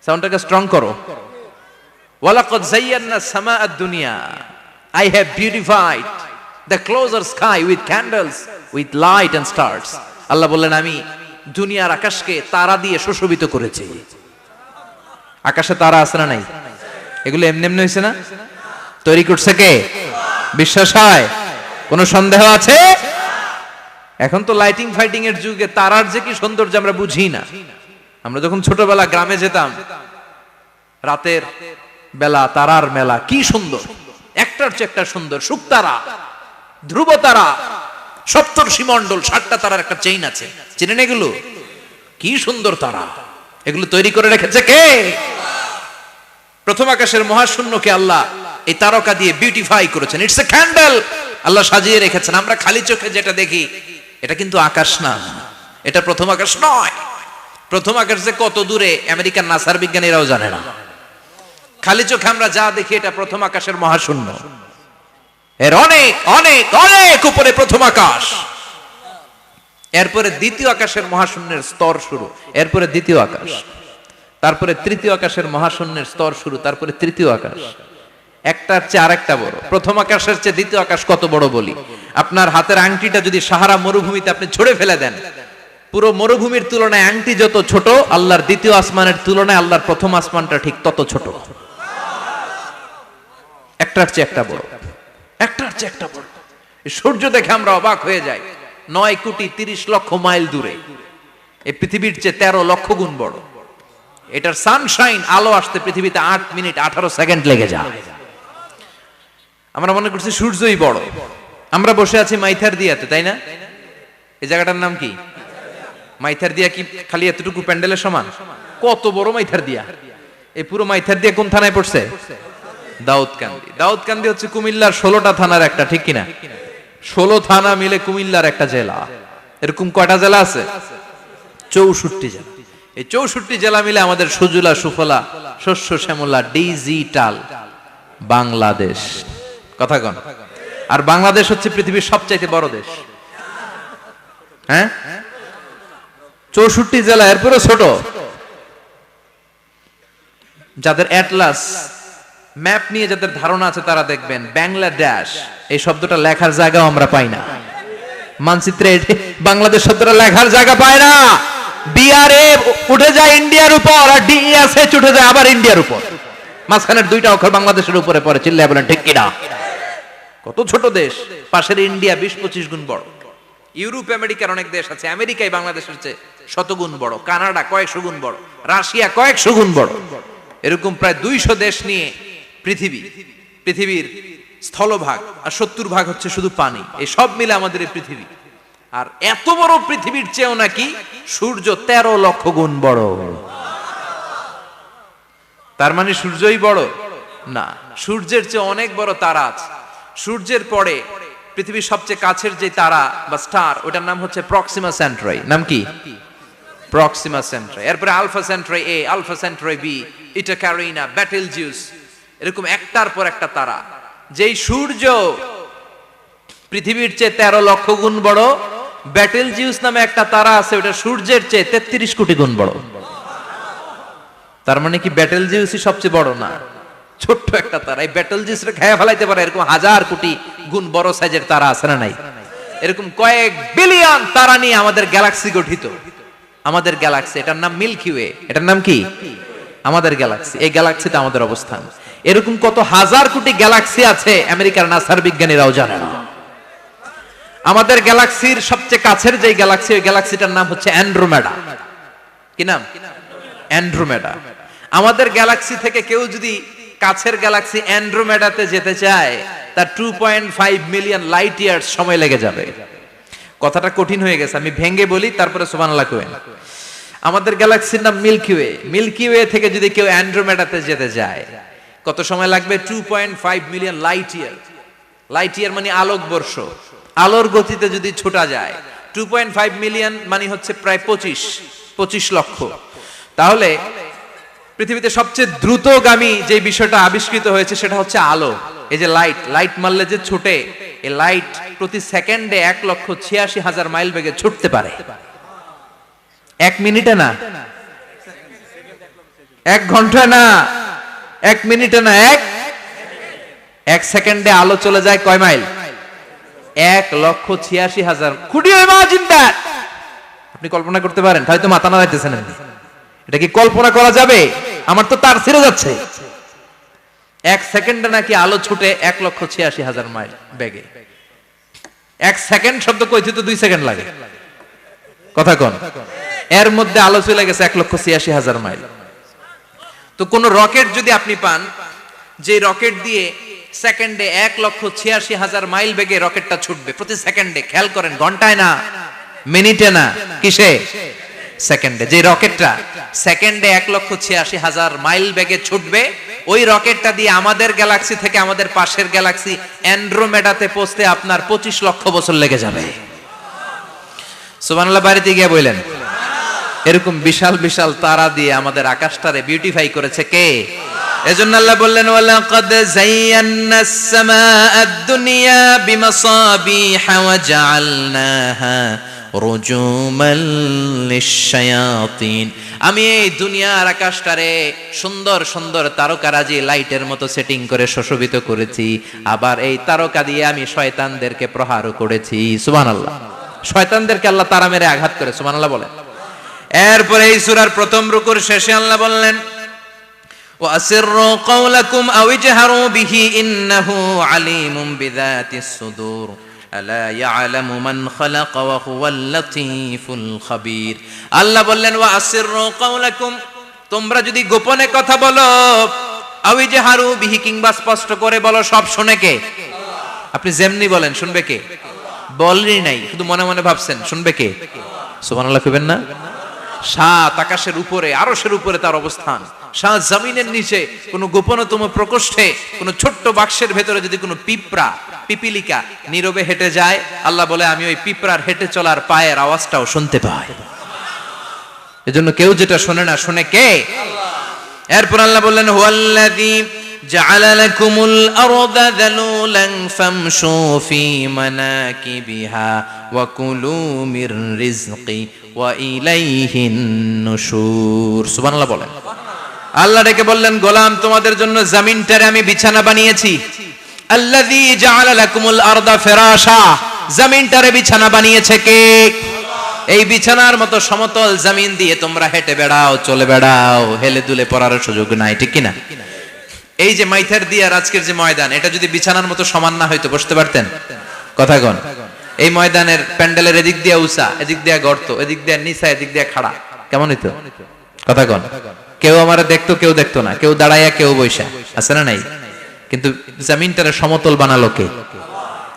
সাউন্ডটাকে স্ট্রং করো। ওয়ালাকাদ যায়্যানাস সামাআদ দুনিয়া। I have beautified the closer sky with candles, with light and stars. আল্লাহ বললেন, আমি দুনিয়ার আকাশকে তারা দিয়ে সুশোভিত করেছি। আকাশে তারা আছে না নাই? এগুলো এমনি এমনি হয়েছে না? তৈরি করছে কে? বিশ্বাস হয়? কোনো সন্দেহ আছে? এখন তো লাইটিং ফাইটিং এর যুগে তারার যে কি সৌন্দর্য আমরা বুঝি না। আমরা যখন ছোটবেলা গ্রামে যেতাম, রাতের বেলা তারার মেলা, কি সুন্দর, একটার চেয়ে একটা সুন্দর। শুকতারা, ধ্রুব তারা, সপ্তর্ষি মণ্ডল, 7টা তারার একটা চেইন আছে, চেনেন এগুলো? কি সুন্দর তারা! এগুলো তৈরি করে রেখেছে কে? প্রথম আকাশের মহাশূন্যকে আল্লাহ এই তারকা দিয়ে বিউটিফাই করেছেন। It's a candle. আল্লাহ সাজিয়ে রেখেছেন। আমরা খালি চোখে যেটা দেখি, এটা কিন্তু আকাশ না, এটা প্রথম আকাশ নয়। প্রথম আকাশ যে কত দূরে আমেরিকান নাসার বিজ্ঞানীরাও জানে না। খালি চোখে আমরা যা দেখি, এটা প্রথম আকাশের মহাশূন্য। এর অনেক অনেক অনেক উপরে প্রথম আকাশ। এরপরে দ্বিতীয় আকাশের মহাশূন্যের স্তর শুরু, এরপরে দ্বিতীয় আকাশ, তারপরে তৃতীয় আকাশের মহাশূন্যের স্তর শুরু, তারপরে তৃতীয় আকাশ। একটার চেয়ে আরেকটা বড়। প্রথম আকাশের চেয়ে দ্বিতীয় আকাশ কত বড় বলি? আপনার হাতের আংটিটা যদি সাহারা মরুভূমিতে আপনি ছড়ে ফেলে দেন, পুরো মরুভূমির তুলনায় আংটি যত ছোট, আল্লাহর দ্বিতীয় আসমানের তুলনায় আল্লাহর প্রথম আসমানটা ঠিক তত ছোট। একটার চেয়ে একটা বড়, একটার চেয়ে একটা বড়। এই সূর্য দেখে আমরা অবাক হয়ে যাই। 9,30,00,000 মাইল দূরে, এই পৃথিবীর চেয়ে 13 লক্ষ গুণ বড়। এটার সানশাইন, আলো আসতে পৃথিবীতে 8 মিনিট 18 সেকেন্ড লেগে যায়। আমরা মনে করছি সূর্যই বড়। আমরা বসে আছি মাইথার দিয়াতে, তাই না? এই জায়গাটার নাম কি? মাইথার দিয়া। কি খালি এতটুকু প্যান্ডেলের সমান? কত বড় মাইথার দিয়া! এই পুরো মাইথার দিয়া কোন থানায় পড়ছে? দাউদকান্দি। দাউদকান্দি হচ্ছে কুমিল্লার 16টা থানার একটা, ঠিক কিনা? 16 থানা মিলে কুমিল্লার একটা জেলা। এরকম কয়টা জেলা আছে? 64 জেলা। এই 64 জেলা মিলে আমাদের সুজলা সুফলা শস্য শ্যামলা ডিজিটাল বাংলাদেশ। কথা কন। আর বাংলাদেশ হচ্ছে পৃথিবীর সবচাইতে বড় দেশ। হ্যাঁ, 64 জেলা, এরপরে ছোট। যাদের অ্যাটলাস ম্যাপ নিয়ে যাদের ধারণা আছে তারা দেখবেন বাংলাদেশ এই শব্দটা লেখার জায়গাও আমরা পাই না। মানচিত্রে বাংলাদেশ শব্দটা লেখার জায়গা পায় না। বিআরএ উঠে যায় ইন্ডিয়ার উপর, আর ডিএসএচ উঠে যায় আবার ইন্ডিয়ার উপর। মাঝখানের দুইটা অক্ষর বাংলাদেশের উপরে পড়ে। চিল্লায় বলেন ঠিক কিনা? কত ছোট দেশ। পাশের ইন্ডিয়া 20-25 গুণ বড়। ইউরোপ আমেরিকার অনেক দেশ আছে, আমেরিকায় বাংলাদেশের চেয়ে শতগুণ বড়। কানাডা কয়েকশো গুণ বড়, রাশিয়া কয়েকশো গুণ বড়। এরকম প্রায় 200 দেশ নিয়ে পৃথিবীর স্থলভাগ, আর 70% হচ্ছে শুধু পানি। এই সব মিলে আমাদের এই পৃথিবী। আর এত বড় পৃথিবীর চেয়েও নাকি সূর্য 13 লক্ষ গুণ বড়। তার মানে সূর্যই বড় না, সূর্যের চেয়ে অনেক বড় তারা আছে। সূর্যের পরে পৃথিবীর সবচেয়ে কাছের যে তারা বা স্টার, ওটার নাম হচ্ছে প্রক্সিমা সেন্ট্রাই। নাম কি? প্রক্সিমা সেন্ট্রাই। এরপরে আলফা সেন্ট্রাই এ, আলফা সেন্ট্রাই বি, ইটা ক্যারিনা, বেটেলজিউস, এরকম একটার পর একটা তারা। যেই সূর্য পৃথিবীর চেয়ে 13 লক্ষ গুণ বড়, বেটেলজিউস নামে একটা তারা আছে, ওটা সূর্যের চেয়ে 33 কোটি গুণ বড়। তার মানে কি বেটেলজিউসই সবচেয়ে বড় না? ছোট্ট একটা তারা। এই বেটেলজিউসরে খেয়ে ফেলাইতে পারে এরকম 1000 কোটি গুণ বড় সাইজের তারা আছে না নাই? এরকম কয়েক বিলিয়ন তারা নিয়ে আমাদের গ্যালাক্সি গঠিত। আমাদের গ্যালাক্সি, এটার নাম মিল্কি ওয়ে। এটার নাম কি? আমাদের গ্যালাক্সি। এই গ্যালাক্সিতে আমাদের অবস্থান। এরকম কত হাজার কোটি গ্যালাক্সি আছে আমেরিকার নাসার বিজ্ঞানীরাও জানে না। আমাদের গ্যালাক্সির সবচেয়ে কাছের যে গ্যালাক্সি, ওই গ্যালাক্সিটার নাম হচ্ছে অ্যান্ড্রোমেডা। কি নাম? অ্যান্ড্রোমেডা। আমাদের গ্যালাক্সি থেকে কেউ যদি কাছের গ্যালাক্সি অ্যান্ড্রোমেডাতে যেতে চায়, তার 2.5 মিলিয়ন লাইট ইয়ার্স সময় লেগে যাবে। কথাটা কঠিন হয়ে গেছে, আমি ভেঙে বলি, তারপরে সুবহানাল্লাহ কইবেন। আমাদের গ্যালাক্সির নাম মিল্কি ওয়ে। মিল্কি ওয়ে থেকে যদি কেউ অ্যান্ড্রোমেডাতে যেতে যায়, কত সময় লাগবে? 2.5 million light year. Light year মানে আলোক বর্ষ। আলোর গতিতে যদি ছোটা যায়, 2.5 মিলিয়ন মানে হচ্ছে প্রায় 25 লক্ষ। তাহলে পৃথিবীতে সবচেয়ে দ্রুতগামী যে বিষয়টা আবিষ্কৃত হয়েছে সেটা হচ্ছে আলো। এই যে লাইট মারলে যে ছুটে, এই লাইট প্রতি সেকেন্ডে 1,86,000 মাইল বেগে ছুটতে পারে। 1 মিনিটে না, 1 ঘন্টায় না, 1 মিনিটে না, 1 সেকেন্ডে আলো চলে যায় কয় mile? 1,86,000। Could you imagine that? আপনি কল্পনা করতে পারেন? হয়তো মাথা নাড়াইতেছেন। এটা কি কল্পনা করা যাবে? আমার তো তার ছিঁড়ে যাচ্ছে। 1 সেকেন্ডে নাকি আলো ছুটে 1,86,000 মাইল বেগে। 1 সেকেন্ড শব্দ কইতে তো 2 সেকেন্ড লাগে। কথা কোন? এর মধ্যে আলো চলে গেছে 1,86,000 মাইল। তো কোন রকেট যদি আপনি পান, যে রকেট দিয়ে সেকেন্ডে 1,86,000 মাইল বেগে রকেটটা ছুটবে প্রতি সেকেন্ডে, খেয়াল করেন, ঘন্টায় না, মিনিটে না, কিসে? সেকেন্ডে। যে রকেটটা সেকেন্ডে 1,86,000 মাইল বেগে ছুটবে, ওই রকেটটা দিয়ে আমাদের গ্যালাক্সি থেকে আমাদের পাশের গ্যালাক্সি অ্যান্ড্রোমেডাতে পৌঁছতে আপনার 25 লক্ষ বছর লেগে যাবে। সুবহানাল্লাহ বাড়িতে গিয়ে বললেন। এরকম বিশাল বিশাল তারা দিয়ে আমাদের আকাশটারে বিউটিফাই করেছে কে? এজন্য আল্লাহ বললেন, ওয়ালাকাদ যায়্যানাস সামাআদ দুনিয়া বিমাসাবিহা ওয়া জাআলনাহা রুজুমান লিশ-শায়াতিন। আমি এই দুনিয়ার আকাশটারে সুন্দর সুন্দর তারকারাজি লাইটের মতো সেটিং করে সুশোভিত করেছি। আবার এই তারকা দিয়ে আমি শয়তানদেরকে প্রহারও করেছি। সুবহানাল্লাহ। শয়তানদেরকে আল্লাহ তারা মেরে আঘাত করে। সুবহানাল্লাহ বলেন। এরপরে এই সূরার প্রথম রুকুর শেষে আল্লাহ বললেন, وأسروا قولكم أو اجهروا به إنه عليم بذات الصدور ألا يعلم من خلق وهو اللطيف الخبير আল্লাহ বললেন وأسروا قولكم তোমরা যদি গোপনে কথা বলো আও ইজহারু বিহি কিংবা স্পষ্ট করে বলো সব শুনে কে আপনি যেমনি বলেন শুনবে কে বলেনই নাই শুধু মনে মনে ভাবছেন শুনবে কে সুবহানাল্লাহ কইবেন না সাত আকাশের উপরে আরশের উপরে তার অবস্থান সাত জমিনের নিচে কোন গোপনতম প্রকোষ্ঠে কোন ছোট্ট বাক্সের ভেতরে যদি কোনো পিঁপড়া পিপিলিকা নীরবে হেঁটে যায় আল্লাহ বলে আমি ওই পিঁপড়ার হেঁটে চলার পায়ের আওয়াজটাও শুনতে পাই এজন্য কেউ যেটা শোনে না শুনে কে আল্লাহ এরপর আল্লাহ বললেন হুয়াল্লাযী জাআলা লাকুমুল আরদা যালুলান ফামশু ফি মানাকিবিহা ওয়া কুলু মির রিজকি ওয়া ইলাইহিন নুশুর সুবহানাল্লাহ বলেন আল্লাহ ডেকে বললেন গোলাম তোমাদের জন্য জমিনটারে আমি বিছানা বানিয়েছি আল্লাযী জাআলা লাকুমুল আরদা ফিরাশা জমিনটারে বিছানা বানিয়েছে কে এই বিছানার মতো সমতল জমিন দিয়ে তোমরা হেঁটে বেড়াও চলে বেড়াও হেলে দুলে পড়ার সুযোগ নাই ঠিক কি না এই যে মাইথার দিয়ার আজকের যে ময়দান এটা যদি বিছানার মতো সমান না হয়তো বসতে পারতেন কথা কোন এই ময়দানের প্যান্ডেলের এদিক দিয়ে উঁচা এদিক দিয়ে গর্ত এদিক দিয়ে নিচা এদিক দিয়ে খাড়া কেমন হইতো কথা কোন কেউ আমারে দেখতো কেউ দেখতো না কেউ দাঁড়াইয়া কেউ বৈশা আছে না নাই কিন্তু জমিনটারে সমতল বানালো কে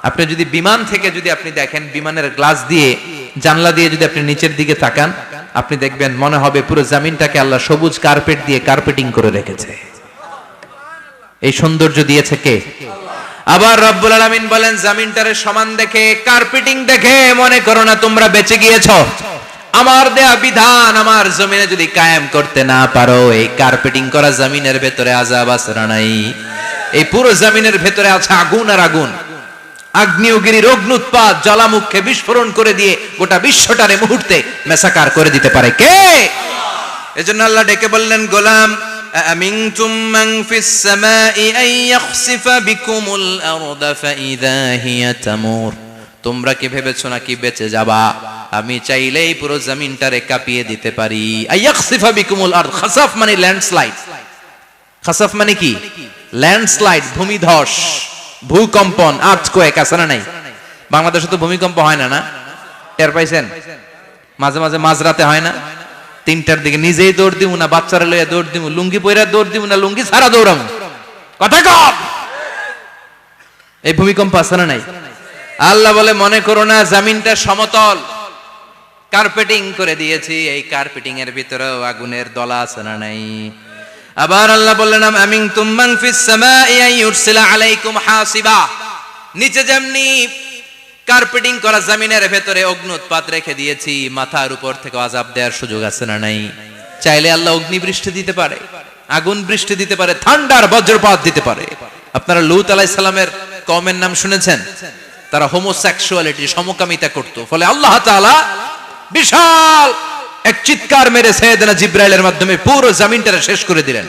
আপনি যদি বিমান থেকে যদি আপনি দেখেন বিমানের গ্লাস দিয়ে জানলা দিয়ে যদি আপনি নিচের দিকে তাকান আপনি দেখবেন মনে হবে পুরো জমিনটাকে আল্লাহ সবুজ কার্পেট দিয়ে কার্পেটিং করে রেখেছে এই সৌন্দর্য দিয়েছে কে আবার রব্বুল আলামিন বলেন জমিনটারে সমান দেখে কার্পেটিং দেখে মনে করো না তোমরা বেঁচে গিয়েছো আমার দেয়া বিধান আমার জমিনে যদি কায়েম করতে না পারো এই কার্পেটিং করা জমিনের ভেতরে আযাব আছে না নাই এই পুরো জমিনের ভেতরে আছে আগুন আর আগুন আগ্নেয়গিরির অগ্নুৎপাত জ্বালামুখে বিস্ফোরণ করে দিয়ে গোটা বিশ্বটারে মুহূর্তে মেসাকার করে দিতে পারে কে এজন্য আল্লাহ ডেকে বললেন গোলাম আমিনতুম মান ফিস সামাই আন ইয়াখসিফা বিকুমুল আরদা ফাইযা হিয়া তামুর তোমরা কি ভেবেছো নাকি বেঁচে যাবা আমি চাইলেই পুরো জমিনটারে কাঁপিয়ে দিতে পারি আন ইয়াখসিফা বিকুমুল আরদ খাসাফ মানে ল্যান্ডস্লাইড খাসাফ মানে কি ল্যান্ডস্লাইড ভূমিধস ভূকম্পন আর্থকোয়েক আছে না নাই বাংলাদেশে তো ভূমিকম্প হয় না না টের পাইছেন মাঝে মাঝে মাঝরাতে হয় না 3টার দিকে নিজেই দৌড় দিমু না বাচ্চারা লইয়া দৌড় দিমু লুঙ্গি পইরা দৌড় দিমু না লুঙ্গি ছাড়া দৌড়ামু কথা কম এই ভূমিকম্প আছে না নাই আল্লাহ বলে মনে করো না জমিনটা সমতল কার্পেটিং করে দিয়েছি এই কার্পেটিং এর ভিতরেও আগুনের দলা আছে না নাই আবার আল্লাহ বললেন আমিনতুম মান ফিস সামাই আন ইউরসিলা আলাইকুম হাসিবা নিচে যেমনি কার্পেটিং করা জমিনের ভেতরে অগ্নুৎপাত রেখে দিয়েছি মাথার উপর থেকে আযাব দেওয়ার সুযোগ আছে না নাই চাইলে আল্লাহ অগ্নি বৃষ্টি দিতে পারে আগুন বৃষ্টি দিতে পারে থান্ডার বজ্রপাত দিতে পারে আপনারা লূত আলাইহিস সালামের কওমের নাম শুনেছেন তারা হোমোসেক্সুয়ালিটি সমকামিতা করত ফলে আল্লাহ তাআলা বিশাল এক চিৎকার মেরে সাইয়েদনা জিবরাইলের মাধ্যমে পুরো জমিনটারে শেষ করে দিলেন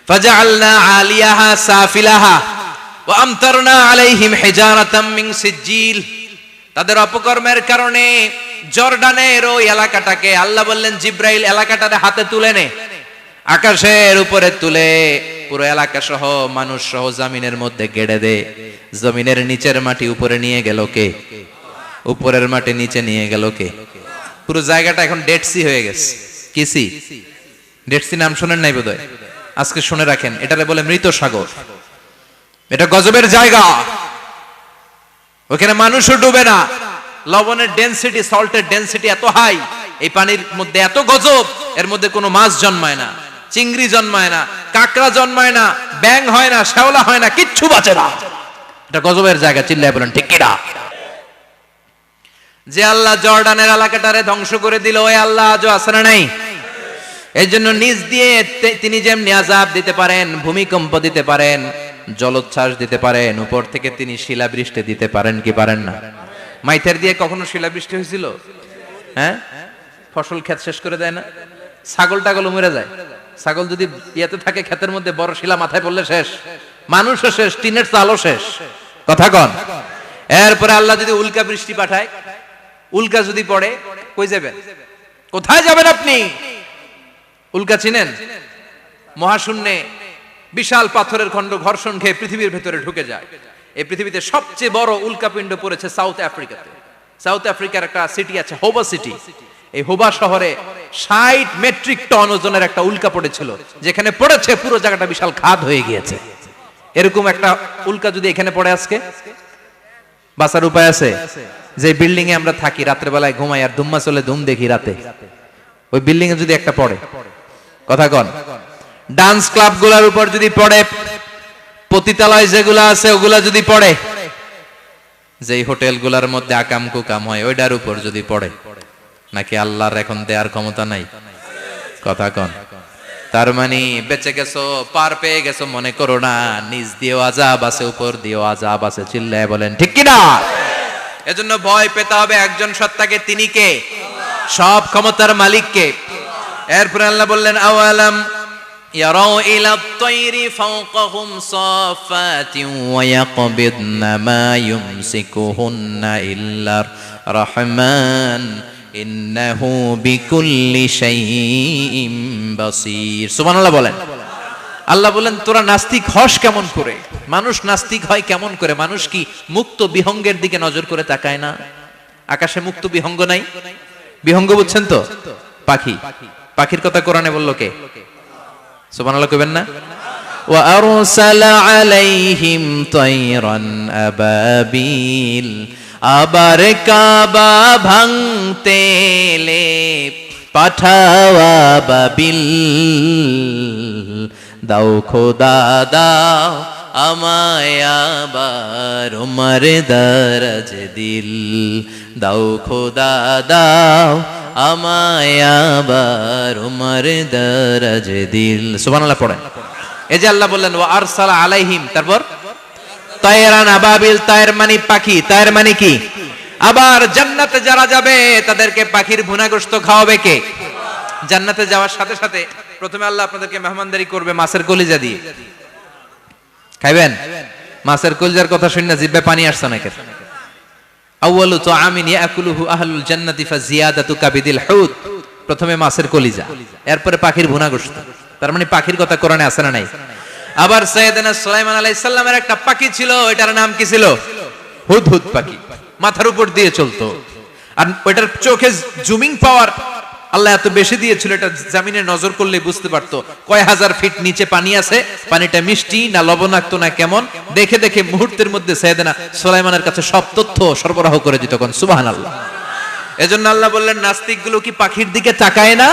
ফাজআলনা আলিয়াহা সাফিলাহা ওয়া আমতারনা আলাইহিম হিজারাতাম মিন সিজিল তাদের অপকর্মের কারণে জর্ডানের ওই এলাকাটাকে আল্লাহ বললেন জিবরাইল এলাকাটারে হাতে তুলে নে আকাশের উপরে তুলে পুরো এলাকা সহ মানুষ সহ জমিনের মধ্যে গেড়ে দে জমিনের নিচের মাটি উপরে নিয়ে গেল কে উপরের মাটি নিচে নিয়ে গেল কে পুরো জায়গাটা এখন ডেড সি হয়ে গেছে কি সি ডেড সি নাম শুনেন নাই বোধহয় আজকে শুনে রাখেন এটারে বলে মৃত সাগর এটা গজবের জায়গা ওখানে মানুষও ডুবে না লবণের ডেনসিটি সল্টের ডেনসিটি এত হাই এই পানির মধ্যে এত গজব এর মধ্যে কোনো মাছ জন্মায় না চিংড়ি জন্মায় না কাঁকড়া জন্মায় না ব্যাঙ হয় না শ্যাওলা হয় না কিচ্ছু বাঁচে না এটা গজবের জায়গা চিল্লায় বলেন ঠিক কিনা যে আল্লাহ জর্ডানের এলাকাটারে ধ্বংস করে দিল ওই আল্লাহ আজও আছে না নাই এই জন্য নিজ দিয়ে তিনি যেমনি আযাব দিতে পারেন ভূমিকম্প দিতে পারেন জলোচ্ছ্বাস দিতে পারেন উপর থেকে তিনি শিলাবৃষ্টি দিতে পারেন কি পারেন না মাইথার দিয়ে কখনো শিলাবৃষ্টি হয়েছিল হ্যাঁ ফসল ক্ষেত শেষ করে দেয় না ছাগল টাগল মরে যায় ছাগল যদি ইয়াতে থাকে ক্ষেতের মধ্যে বড় শিলা মাথায় পড়লে শেষ মানুষও শেষ টিনের চালও শেষ কথা কন এরপরে আল্লাহ যদি উল্কা বৃষ্টি পাঠায় উল্কা যদি পড়ে কই যাবেন কোথায় যাবেন আপনি উল্কা চিনেন মহাশূন্যে বিশাল পাথরের খণ্ড ঘর্ষণ খেয়ে পৃথিবীর ভেতরে ঢুকে যায়। এই পৃথিবীতে সবচেয়ে বড় উল্কাপিণ্ড পড়েছে সাউথ আফ্রিকাতে। সাউথ আফ্রিকার একটা সিটি আছে হোবা সিটি। এই হোবা শহরে 60 মেট্রিক টন ওজনের একটা উল্কা পড়েছিল, যেখানে পড়েছে পুরো জায়গাটা বিশাল খাদ হয়ে গিয়েছে। এরকম একটা উল্কা যদি এখানে পড়ে আজকে, বাঁচার উপায় আছে? যে বিল্ডিং এ আমরা থাকি, রাত্রে বেলায় ঘুমাই আর ধুম্মা চলে ধুম দেখি রাতে, ওই বিল্ডিং এ যদি একটা পড়ে, কথা কন, ডান্স ক্লাব গুলার উপর যদি পড়ে, পতিতালয় যেগুলা আছে ওগুলা যদি পড়ে, যেই হোটেল গুলার মধ্যে আকাম কুকাম হয় ওইটার উপর যদি পড়ে, নাকি আল্লাহর এখন দেয়ার ক্ষমতা নাই? কথা কন। তার মানে বেঁচে গেছো, পার পেয়ে গেছো মনে করো না, নিজ দিয়েও আযাব আছে, উপর দিয়েও আযাব আছে। চিল্লায় বলেন ঠিক কিনা? এজন্য ভয় পেতে হবে একজন সত্তাকে, তিনি কে? সব ক্ষমতার মালিককে। এরপর আল্লাহ বললেন আওয়ালাম ইয়ারাউ ইলা আত-তায়রি ফাওকাহুম সাফাতিন ওয়া ইয়াকবিদনা মা ইউমসিকুহুন্না ইল্লা রাহমান ইন্নাহু বিকুল্লি শাইইন বাসীর। সুবহানাল্লাহ বলেন। আল্লাহ বলেন তোরা নাস্তিক হস কেমন করে? মানুষ নাস্তিক হয় কেমন করে? মানুষ কি মুক্ত বিহঙ্গের দিকে নজর করে তাকায় না? আকাশে মুক্ত বিহঙ্গ নাই? বিহঙ্গ বুঝছেন তো? পাখি। পাখির কথা কোরআনে বলল কে? সুবহানাল্লাহ কইবেন না? ওয়া আরসালা আলাইহিম তায়রান আবাবিল। আবার কাবা ভাঙতে এলে পাঠাওয়া বাবিল। দাও খোদা দাও আমায় আবার উমর দরজ দিল। দাও খোদা দাও আমায় আবার উমর দরজ দিল। সুবহানাল্লাহ পড়েন। এই যে আল্লাহ বললেন ওয়া আরসালা আলাইহিম, তারপর তায়রান আবাবিল, তায়ের মানে পাখি, তায়ের মানে কি? আবার জান্নাতে যারা যাবে তাদেরকে পাখির ভুনা গোশত খাওয়াবে কে? জান্নাতে যাওয়ার সাথে সাথে প্রথমে আল্লাহ আপনাদেরকে মেহমানদারি করবে মাছের কলিজা দিয়ে। খাইবেন? মাছের কলিজার কথা শুনে জিহ্বায় পানি আসছে নাকি? আউয়ালু তুআমিন ইয়াকুলুহু আহলুল জান্নাতি ফাজিয়াদাতু কাবিদিল হুত। প্রথমে মাছের কলিজা, এরপরে পাখির ভুনা গোশত। তার মানে পাখির কথা কোরআনে আছে না নাই? আবার সাইয়েদনা সুলাইমান আলাইহিস সালামের একটা পাখি ছিল, এটার নাম কি ছিল? হুদহুদ পাখি। মাথার উপর দিয়ে চলতো, আর ওটার চোখে জুমিং পাওয়ার আল্লাহ এত বেশি দিয়েছিল, এটা জমিনে নজর করলে বুঝতে পারতো কয় হাজার ফিট নিচে পানি আছে, পানিটা মিষ্টি না লবণাক্ত না কেমন, দেখে দেখে মুহূর্তের মধ্যে সাইয়েদনা সুলাইমানের কাছে সব তথ্য সরবরাহ করে দিত। কোন সুবহানাল্লাহ। এজন্য আল্লাহ বললেন নাস্তিকগুলো কি পাখির দিকে তাকায় না?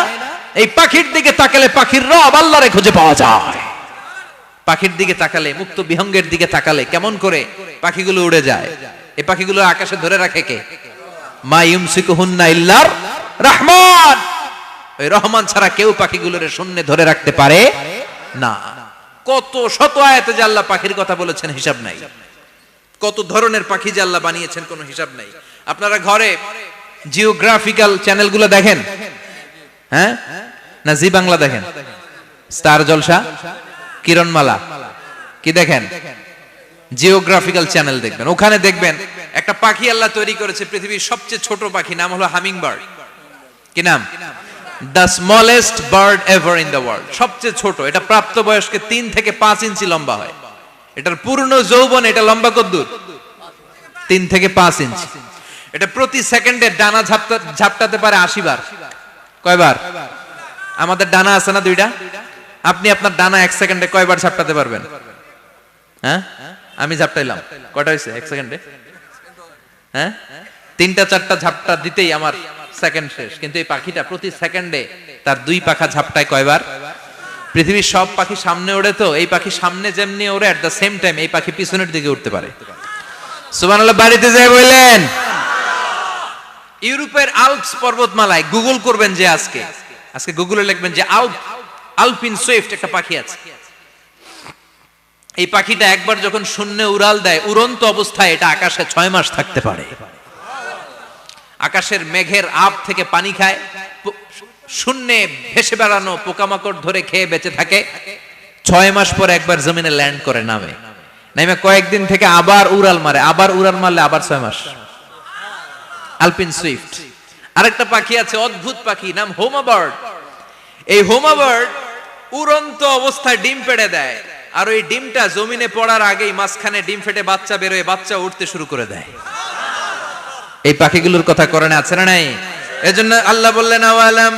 এই পাখির দিকে তাকালে পাখির রব আল্লাহরে খুঁজে পাওয়া যায়। পাখির দিকে তাকালে, মুক্ত বিহঙ্গের দিকে তাকালে কেমন করে পাখিগুলো উড়ে যায়। এই পাখিগুলো আকাশে ধরে রাখে কে? মা ইউমসিকুহুন্না ইল্লার রহমান। ওই রহমান ছাড়া কেউ পাখিগুলোরে শূন্যে ধরে রাখতে পারে না। কত শত আয়াতে যে আল্লাহ পাখির কথা বলেছেন হিসাব নাই। কত ধরনের পাখি যে আল্লাহ বানিয়েছেন কোনো হিসাব নাই। আপনারা ঘরে জিওগ্রাফিক্যাল চ্যানেলগুলো দেখেন? হ্যাঁ না জি বাংলা দেখেন? স্টার জলসা, কিরণমালা, কি দেখেন? জিওগ্রাফিক্যাল চ্যানেল দেখবেন। ওখানে দেখবেন একটা পাখি আল্লাহ তৈরি করেছে, পৃথিবীর সবচেয়ে ছোট পাখি, নাম হলো হামিং বার্ড। কি নাম? The smallest bird ever in the world. সবচেয়ে ছোট। এটা প্রাপ্তবয়স্কে 3 থেকে 5 ইঞ্চি লম্বা হয়। এটার পূর্ণ যৌবন এটা লম্বা কতদূর? 3 থেকে 5 ইঞ্চি। এটা প্রতি সেকেন্ডে ডানা ঝাপটাতে পারে 80 বার। কয়বার? আমাদের ডানা আছে না 2টা? আপনি আপনার ডানা 1 সেকেন্ডে কয়বার ঝাপটাতে পারবেন? হ্যাঁ, আমি ঝাপটাইলাম, কয়টা হয়েছে 1 সেকেন্ডে? হ্যাঁ, 3টা 4টা ঝাপটা দিতেই আমার সেকেন্ড শেষ। কিন্তু এই পাখিটা প্রতি সেকেন্ডে তার 2 পাখা ঝাপটায় কয়বার? পৃথিবীর সব পাখি সামনে ওড়ে, তো এই পাখি সামনে যেমনি ওড়ে, এট দ্য সেম টাইম এই পাখি পিছনের দিকে উঠতে পারে। সুবহানাল্লাহ। বাড়িতে যাই বললেন। ইউরোপের আল্পস পর্বতমালায় গুগল করবেন যে আজকে গুগলে লিখবেন যে আলপিন সুইফট একটা পাখি আছে। এই পাখিটা একবার যখন শূন্যে উড়াল দেয়, উড়ন্ত অবস্থায় এটা আকাশে 6 মাস থাকতে পারে। আকাশের মেঘের আপ থেকে পানি খায়, শূন্যে ভেসে বেড়ানো পোকামাকড় ধরে খেয়ে বেঁচে থাকে। 6 মাস পরে একবার জমিনে ল্যান্ড করে, নামে কয়েকদিন থেকে আবার উড়াল মারে, আবার উড়াল মারলে আবার 6 মাস। আলপিন সুইফট। আরেকটা পাখি আছে, অদ্ভুত পাখি, নাম হোমা বার্ড। এই হোমা বার্ড উড়ন্ত অবস্থায় ডিম পেড়ে দেয়, আর ওই ডিমটা জমিনে পড়ার আগেই মাঝখানে ডিম ফেটে বাচ্চা বেরোয়, বাচ্চা উঠতে শুরু করে দেয়। এই পাখিগুলোর কথা কোরআনে আছে না নাই? এজন্য আল্লাহ বললেন আওয়ালাম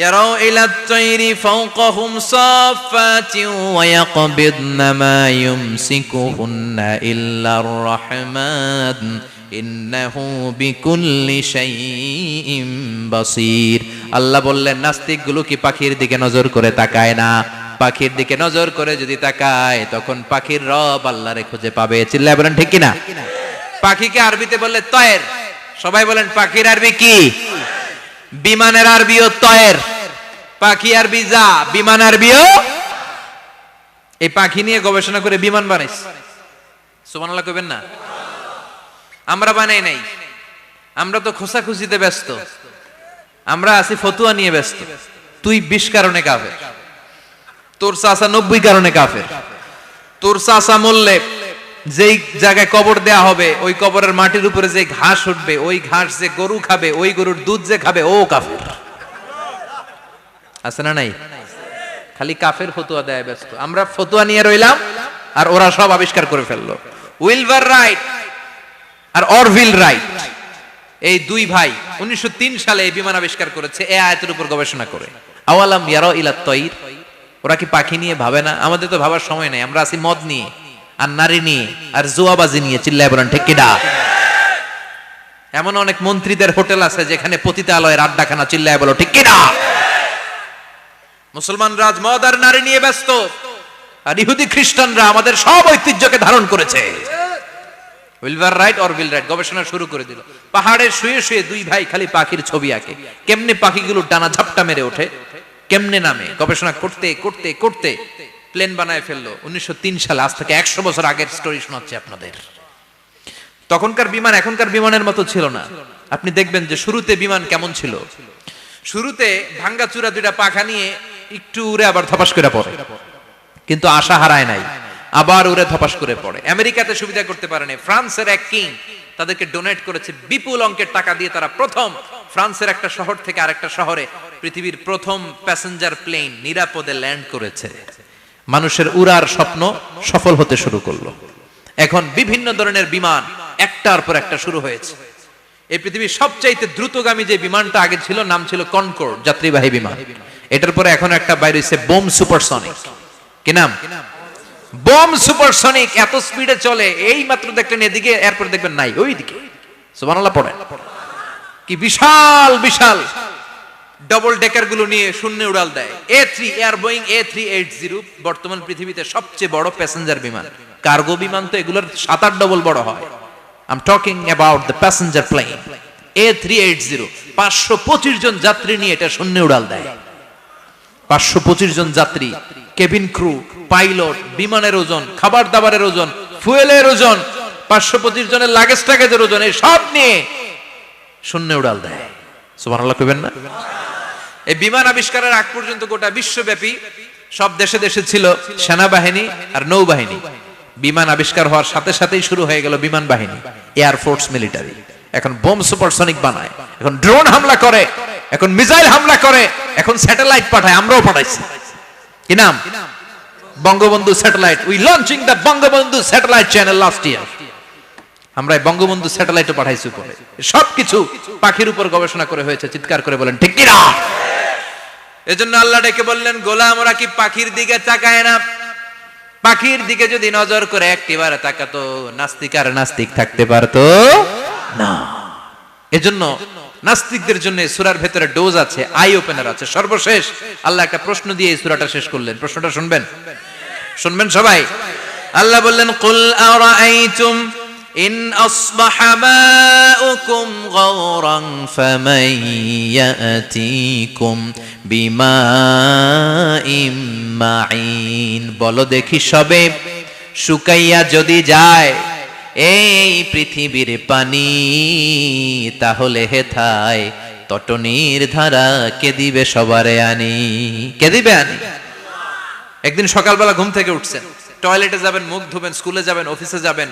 ইয়ারাউ ইলা তাইরি ফাওকাহুম সাফাতিন ওয়া ইয়াকবিদনা মা ইউমসিকুহুন্না ইল্লার রাহমান ইন্নাহু বিকুল্লি শাইইন বাসীর। আল্লাহ বললেন নাস্তিকগুলো কি পাখির দিকে নজর করে তাকায় না? পাখির দিকে নজর করে যদি তাকায় তখন পাখির রব আল্লাহরে খুঁজে পাবে। চিল্লায় বলেন ঠিক কিনা? পাখিকে আরবিতে বললে তয়ের। সবাই বলেন পাখির আরবি কি? বিমানের আরবিও তয়ের। পাখি আরবি যা, বিমান আরবিও। এই পাখি নিয়ে গবেষণা করে বিমান বানাইছে। সুবহানাল্লাহ কইবেন না? আমরা বানাই নাই, আমরা তো খোঁচাখুচিতে ব্যস্ত, আমরা আছি ফতুয়া নিয়ে ব্যস্ত। তুই 20 কারণে কাফের, তোর চাচা 90 কারণে কাফের। তোর চাচা মরলে যেই জায়গায় কবর দেয়া হবে ওই কবরের মাটির উপরে যে ঘাস উঠবে, ওই ঘাস যে গরু খাবে, ওই গরুর দুধ যে খাবে ও কাফের। আছে না নাই? খালি কাফের ফতুয়া দেয় ব্যস্ত। আমরা ফতুয়া নিয়ে রইলাম আর ওরা সব আবিষ্কার করে ফেললো। উইলবার রাইট আর অরভিল রাইট, এই দুই ভাই 1903 সালে এই বিমান আবিষ্কার করেছে এই আয়াতের উপর গবেষণা করে। আওয়ালাম ইয়ারাউ ইলা তাইর, ওরা কি পাখি নিয়ে ভাবে না? আমাদের তো ভাবার সময় নাই, আমরা আছি মদ নিয়ে আর নারী নিয়ে আর জুয়াবাজি নিয়ে। চিল্লায় বলেন ঠিক কিনা? এমন অনেক মন্ত্রীদের হোটেল আছে যেখানে পতিতালয়ের আড্ডাখানা। চিল্লায় বলো ঠিক কিনা? মুসলমান রাজ মদ আর নারী নিয়ে ব্যস্ত, আর ইহুদি খ্রিস্টানরা আমাদের সব ঐতিহ্যকে ধারণ করেছে। উইলবার রাইট অরভিল রাইট গবেষণা শুরু করে দিল। পাহাড়ে শুয়ে শুয়ে দুই ভাই খালি পাখির ছবি আঁকে, কেমনে পাখিগুলো ডানা ঝাপটা মেরে ওঠে, কেমনে নামে। গবেষণা করতে করতে করতে প্লেন বানায় ফেললো 1903 সালে। আজ থেকে 100 বছর আগের স্টোরি শোনাচ্ছি আপনাদের। তখনকার বিমান এখনকার বিমানের মতো ছিল না। আপনি দেখবেন যে শুরুতে বিমান কেমন ছিল। শুরুতে ভাঙ্গাচুরা দুইটা পাখা নিয়ে একটু উড়ে আবার ধপাস করে পড়ে, কিন্তু আশা হারায় নাই, আবার উড়ে ধপাস করে পড়ে। আমেরিকাতে সুবিধা করতে পারেনি। ফ্রান্সের এক কিং তাদেরকে ডোনেট করেছে বিপুল অঙ্কের টাকা দিয়ে। তারা প্রথম ফ্রান্সের একটা শহর থেকে আরেকটা শহরে পৃথিবীর প্রথম প্যাসেঞ্জার প্লেন নিরাপদে ল্যান্ড করেছে। মানুষের উড়ার স্বপ্ন সফল হতে শুরু করলো। এখন বিভিন্ন ধরনের বিমান একটার পর একটা শুরু হয়েছে। এই পৃথিবীর সবচাইতে দ্রুতগামী যে বিমানটা আগে ছিল নাম ছিল কনকর্ড, যাত্রীবাহী বিমান। এটার পরে এখন একটা বাইরে হইছে বোম সুপারসনিক। কি নাম? Bomb supersonic. এত স্পিডে চলে, এই মাত্র দেখলেন এদিকে, এরপর দেখবেন নাই ওইদিকে। সুবহানাল্লাহ পড়েন। কি বিশাল বিশাল ডবল ডেকার গুলো নিয়ে শূন্যে উড়াল দেয়। A3 এয়ার বোয়িং A380 বর্তমান পৃথিবীতে সবচেয়ে বড় প্যাসেঞ্জার বিমান। কার্গো বিমান তো এগুলোর 7-8 ডবল বড় হয়। I am talking about the passenger plane A380। 525 জন যাত্রী নিয়ে এটা শূন্যে উড়াল দেয়। 525 জন যাত্রী, কেবিন ক্রু, পাইলট, বিমানের ওজন, খাবার দাবারের ওজন, ফুয়েলের ওজন, 525 জনের লাগেজ টাগেজের ওজন, এই সব নিয়ে শূন্যে উড়াল দেয়। সুবহানাল্লাহ কইবেন না? এই বিমান আবিষ্কারের আগ পর্যন্ত গোটা বিশ্বব্যাপী সব দেশে দেশে ছিল সেনাবাহিনী আর নৌবাহিনী। বিমান আবিষ্কার হওয়ার সাথে সাথেই শুরু হয়ে গেল বিমান বাহিনী, এয়ার ফোর্স, মিলিটারি। এখন বোম সুপারসনিক বানায়, এখন ড্রোন হামলা করে, এখন মিসাইল হামলা করে, এখন স্যাটেলাইট পাঠায়। আমরাও পাঠাইছি। কি নাম? Bangabandhu satellite. We launching the Bangabandhu satellite channel last year. আমরা বঙ্গবন্ধু স্যাটেলাইটও পাঠাইছি উপরে। সবকিছু পাখির উপর গবেষণা করে হয়েছে। চিৎকার করে বলেন ঠিক কিনা? এজন্য আল্লাহ ডেকে বললেন, গোলাম ওরা কি পাখির দিকে তাকায় না? পাখির দিকে যদি নজর করে একটিবার তাকাতো, নাস্তিক আর নাস্তিক থাকতে পারতো না। এজন্য নাস্তিকদের জন্য সূরার ভেতরে ডোজ আছে, আই ওপেনার আছে। সর্বশেষ আল্লাহ একটা প্রশ্ন দিয়ে এই সূরাটা শেষ করলেন। প্রশ্নটা শুনবেন? শুনবেন সবাই? আল্লাহ বললেন, কুল আরাআইতুম ইন আসবাহা মাউকুম গাওরান ফামান ইয়াতিকুম বিমাইম মাইন। বলো দেখি সবে শুকাইয়া যদি যায় এই পৃথিবীর পানি, তাহলে হেথায় তটনির ধারা কে দিবে সবারে আনি? কে দিবে আনি? একদিন সকালবেলা ঘুম থেকে উঠছেন, টয়লেটে যাবেন, মুখ ধুবেন, স্কুলে যাবেন, অফিসে যাবেন,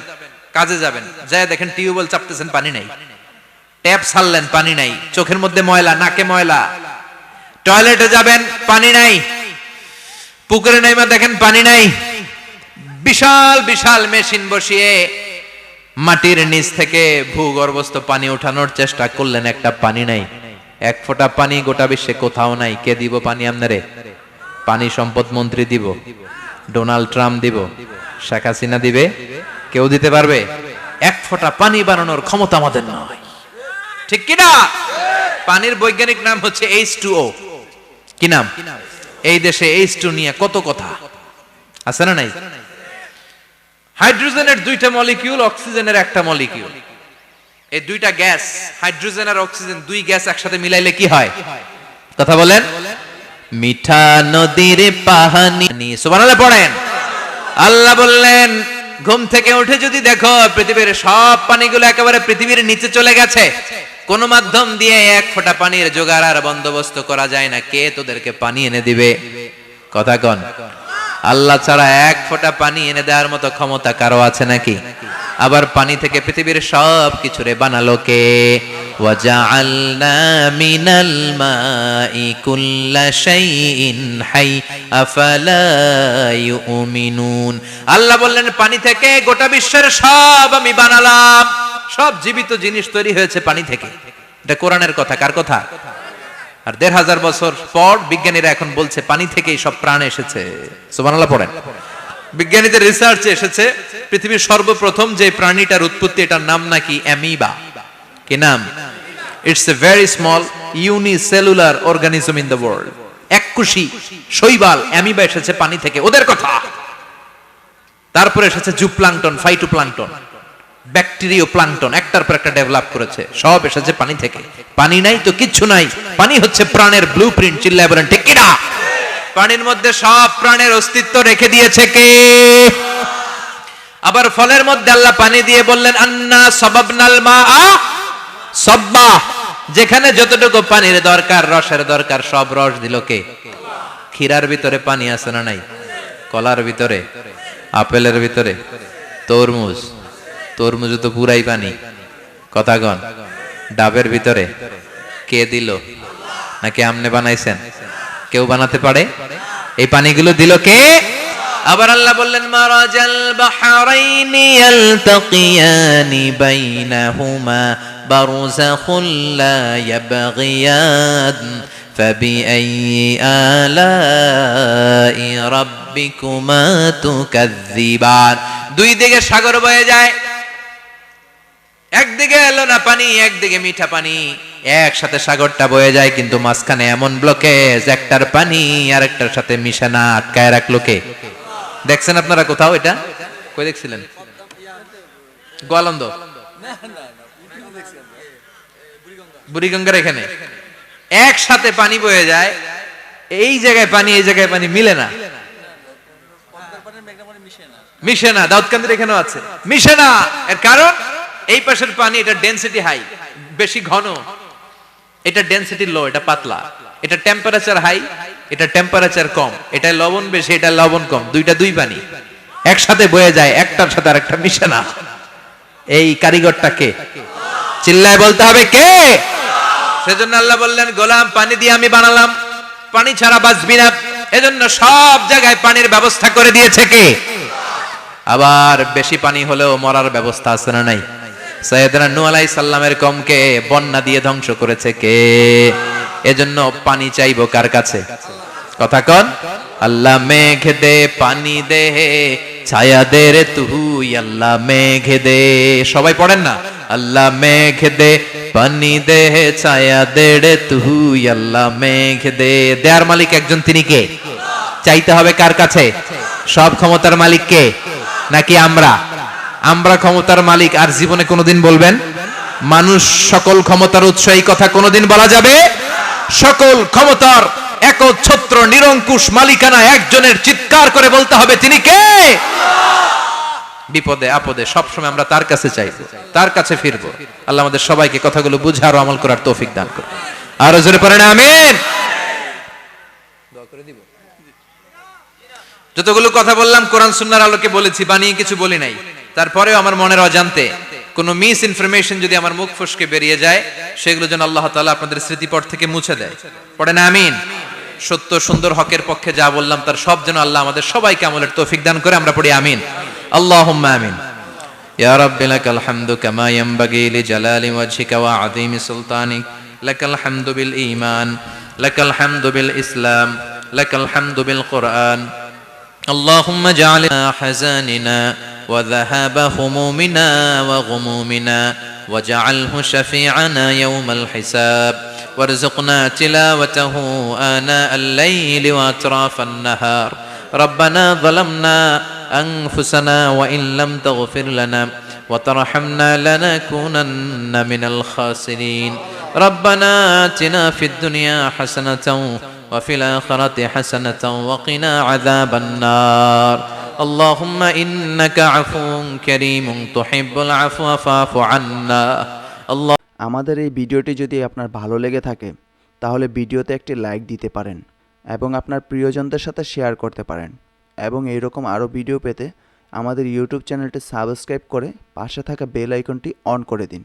কাজে যাবেন, যায় দেখেন টিউবওয়েল চাপতেছেন, পানি নাই। ট্যাপ ছাড়লেন, পানি নাই। চোখের মধ্যে ময়লা, নাকে ময়লা। টয়লেটে যাবেন, পানি নাই। পুকুরে নাইমা দেখেন পানি নাই, বিশাল বিশাল মেশিন বসিয়ে মাটির নিচ থেকে ভূগর্ভস্থ পানি ওঠানোর চেষ্টা করলেন, একটা পানি নাই, এক ফোঁটা পানি গোটা বিশ্বে কোথাও নাই। কে দিব পানি আপনারে? পানি সম্পদ মন্ত্রী দিব, ডোনাল্ড ট্রাম্প দিব, শেখ হাসিনা দিবে? কেউ দিতে পারবে? এক ফোঁটা পানি বানানোর ক্ষমতা আমাদের নয়, ঠিক কিনা? পানির বৈজ্ঞানিক নাম হচ্ছে H2O। কি নাম? এই দেশে H2 নিয়ে কত কথা আছে না নাই? হাইড্রোজেনের দুইটা মলিকিউল, অক্সিজেনের একটা মলিকিউল। এই দুইটা গ্যাস, হাইড্রোজেন আর অক্সিজেন, দুই গ্যাস একসাথে মিলাইলে কি হয়? কথা বলেন। মিঠা নদীর পানি, সুবহানাল্লাহ পড়েন। আল্লাহ বললেন ঘুম থেকে উঠে যদি দেখো পৃথিবীর সব পানিগুলো একেবারে পৃথিবীর নিচে চলে গেছে, কোন মাধ্যম দিয়ে এক ফোঁটা পানির জোগাড় আর বন্দোবস্ত করা যায় না, কে তোদেরকে পানি এনে দিবে? কথা কন। আল্লাহ ছাড়া এক ফোঁটা পানি এনে দেওয়ার মতো ক্ষমতা কারো আছে নাকি? আবার পানি থেকে পৃথিবীর সব কিছুরে বানালো কে? ওয়াজআলনা মিনাল মাই কুল্লা শাইইন হাই আফালা ইউমিনুন। আল্লাহ বললেন পানি থেকে গোটা বিশ্বের সব আমি বানালাম, সব জীবিত জিনিস তৈরি হয়েছে পানি থেকে। এটা কোরআনের কথা, কার কথা? আর ১৫০০ বছর পর বিজ্ঞানীরা এখন বলছে পানি থেকেই সব প্রাণ এসেছে। সুবহানাল্লাহ পড়েন। বিজ্ঞানীদের রিসার্চে এসেছে পৃথিবীর সর্বপ্রথম যে প্রাণীটার উৎপত্তি, এটার নাম নাকি অ্যামিবা। কি নাম? It's a very small unicellular organism in the world. এককোষী শৈবাল অ্যামিবা এসেছে পানি থেকে, ওদের কথা। তারপরে এসেছে জুপ্লাঙ্কটন, ফাইটোপ্লাঙ্কটন, ব্যাকটেরিয়া প্লাঙ্কটন, একটার পর একটা ডেভেলপ করেছে, সব এসেছে পানি থেকে। পানি নাই তো কিচ্ছু নাই। পানি হচ্ছে প্রাণের ব্লুপ্রিন্ট। চিল্লায় বলেন ঠিক কিনা? পানির মধ্যে সব প্রাণের অস্তিত্ব রেখে দিয়েছে কে? আবার ফলের মধ্যে আল্লাহ পানি দিয়ে বললেন আন্না সাবাবনাল মাআ সাব্বা। যেখানে যতটুকু পানির দরকার, রসের দরকার, সব রস দিল কে? ক্ষীরার ভিতরে পানি আছে না নাই? কলার ভিতরে, আপেলের ভিতরে, তরমুজ, তরমুজ তো পুরাই পানি। কথা কন। ডাবের ভিতরে কে দিল? নাকি আমনে বানাইছেন? কেউ বানাতে পারে? এই পানিগুলো দিল কে? আবার আল্লাহ বললেন মারাজাল বাহরাইনি ইয়ালতাকিয়ানি বাইনাহুমা বারযাখুল লা ইয়াবগিয়ান ফাবিআইয়ি আলাই রাব্বিকুমা তুকাযযিবান। দুই দিকে সাগর বয়ে যায়, একদিকে এলো না পানি, একদিকে মিঠা পানি, একসাথে সাগরটা বয়ে যায়, কিন্তু মাঝখানে এমন ব্লকেজ, একটার পানি আর একটার সাথে মিশে না, আটকায় রাখলো কে? দেখছেন আপনারা কোথাও এটা? কই দেখছিলেন? গোয়ালন্দ, বুড়িগঙ্গার এখানে একসাথে পানি বয়ে যায়, এই জায়গায় পানি এই জায়গায় পানি মিলে না, মিশে না। দাউদকান্দির এখানেও আছে, মিশে না। এর কারণ এই পাশের পানি, এটা ডেনসিটি হাই, বেশি ঘন, এটা ডেনসিটি লো, এটা পাতলা, এটা টেম্পারেচার হাই, এটা টেম্পারেচার কম, এটা লবণ বেশি, এটা লবণ কম, দুইটা দুই পানি একসাথে বয়ে যায়, একটার সাথে আরেকটা মিশে না। এই কারিগরটা কে? চিল্লায় বলতে হবে কে? সেজন্য আল্লাহ বললেন গোলাম পানি দিয়ে আমি বানালাম, পানি ছাড়া বাঁচবি না, এজন্য সব জায়গায় পানির ব্যবস্থা করে দিয়েছে কে? আবার বেশি পানি হলেও মরার ব্যবস্থা আছে না নাই? সাইয়েদনা নূহ আলাইহিস সালামের কওমকে বন্যা দিয়ে ধ্বংস করেছে কে? এজন্য পানি চাইবো কার কাছে? কথা কন। আল্লাহ মেঘ দে পানি দে ছায়া দে রে তুই, আল্লাহ মেঘ দে। সবাই পড়েন না? আল্লাহ মেঘ দে পানি দে ছায়া দে রে তুই, আল্লাহ মেঘ দে। দেয়ার মালিক একজন, তিনি কে? চাইতে হবে কার কাছে? সব ক্ষমতার মালিক কে? নাকি আমরা? আমরা ক্ষমতার মালিক। আর জীবনে কোনোদিন বলবেন মানুষ সকল ক্ষমতার উৎস, এই কথা কোনোদিন বলা যাবে? সকল ক্ষমতার একচ্ছত্র নিরঙ্কুশ মালিকানা একজনের, চিৎকার করে বলতে হবে তিনি কে? বিপদে আপদে সবসময় আমরা তার কাছে চাইবো, তার কাছে ফিরবো। আল্লাহ আমাদের সবাইকে কথাগুলো বুঝে আর আমল করার তৌফিক দান করুন। আরো জোরে পড়েন আমিন। দোয়া করে দিব। যতগুলো কথা বললাম কোরআন সুন্নাহর আলোকে বলেছি, বানিয়ে কিছু বলি নাই। তারপরেও আমার মনের অজান্তে কোনো মিস ইনফরমেশন যদি আমার মুখ ফসকে বেরিয়ে যায়, সেগুলো যেন আল্লাহ তাআলা আপনাদের স্মৃতিপট থেকে মুছে দেয়। পড়েন আমিন। সত্য সুন্দর হকের পক্ষে যা বললাম তার সব যেন আল্লাহ আমাদের সবাইকে আমলের তৌফিক দান করে। আমরা পড়ি আমিন, আল্লাহুম্মা আমিন। ইয়া রাব্বি লাকাল হামদু কামা ইয়ানবাগি লিজালালি ওয়াজহিকা ওয়া আযীমি সুলতানিক, লাকাল হামদু বিল ঈমান, লাকাল হামদু বিল ইসলাম, লাকাল হামদু বিল কুরআন। اللهم اجعل حزاننا وذهاب همومنا وغمومنا واجعله شفيعنا يوم الحساب وارزقنا تلاوته آناء الليل وأطراف النهار. ربنا ظلمنا أنفسنا وإن لم تغفر لنا وترحمنا لنكونن من الخاسرين. ربنا آتنا في الدنيا حسنة وفي الآخرة حسنة وقنا عذاب النار. اللهم إنك عفو كريم تحب العفو فاعف عنا. الله আমাদের এই ভিডিওটি যদি আপনার ভালো লেগে থাকে তাহলে ভিডিওতে একটি লাইক দিতে পারেন এবং আপনার প্রিয়জনদের সাথে শেয়ার করতে পারেন, এবং এইরকম আরও ভিডিও পেতে আমাদের ইউটিউব চ্যানেলটি সাবস্ক্রাইব করে পাশে থাকা বেল আইকনটি অন করে দিন।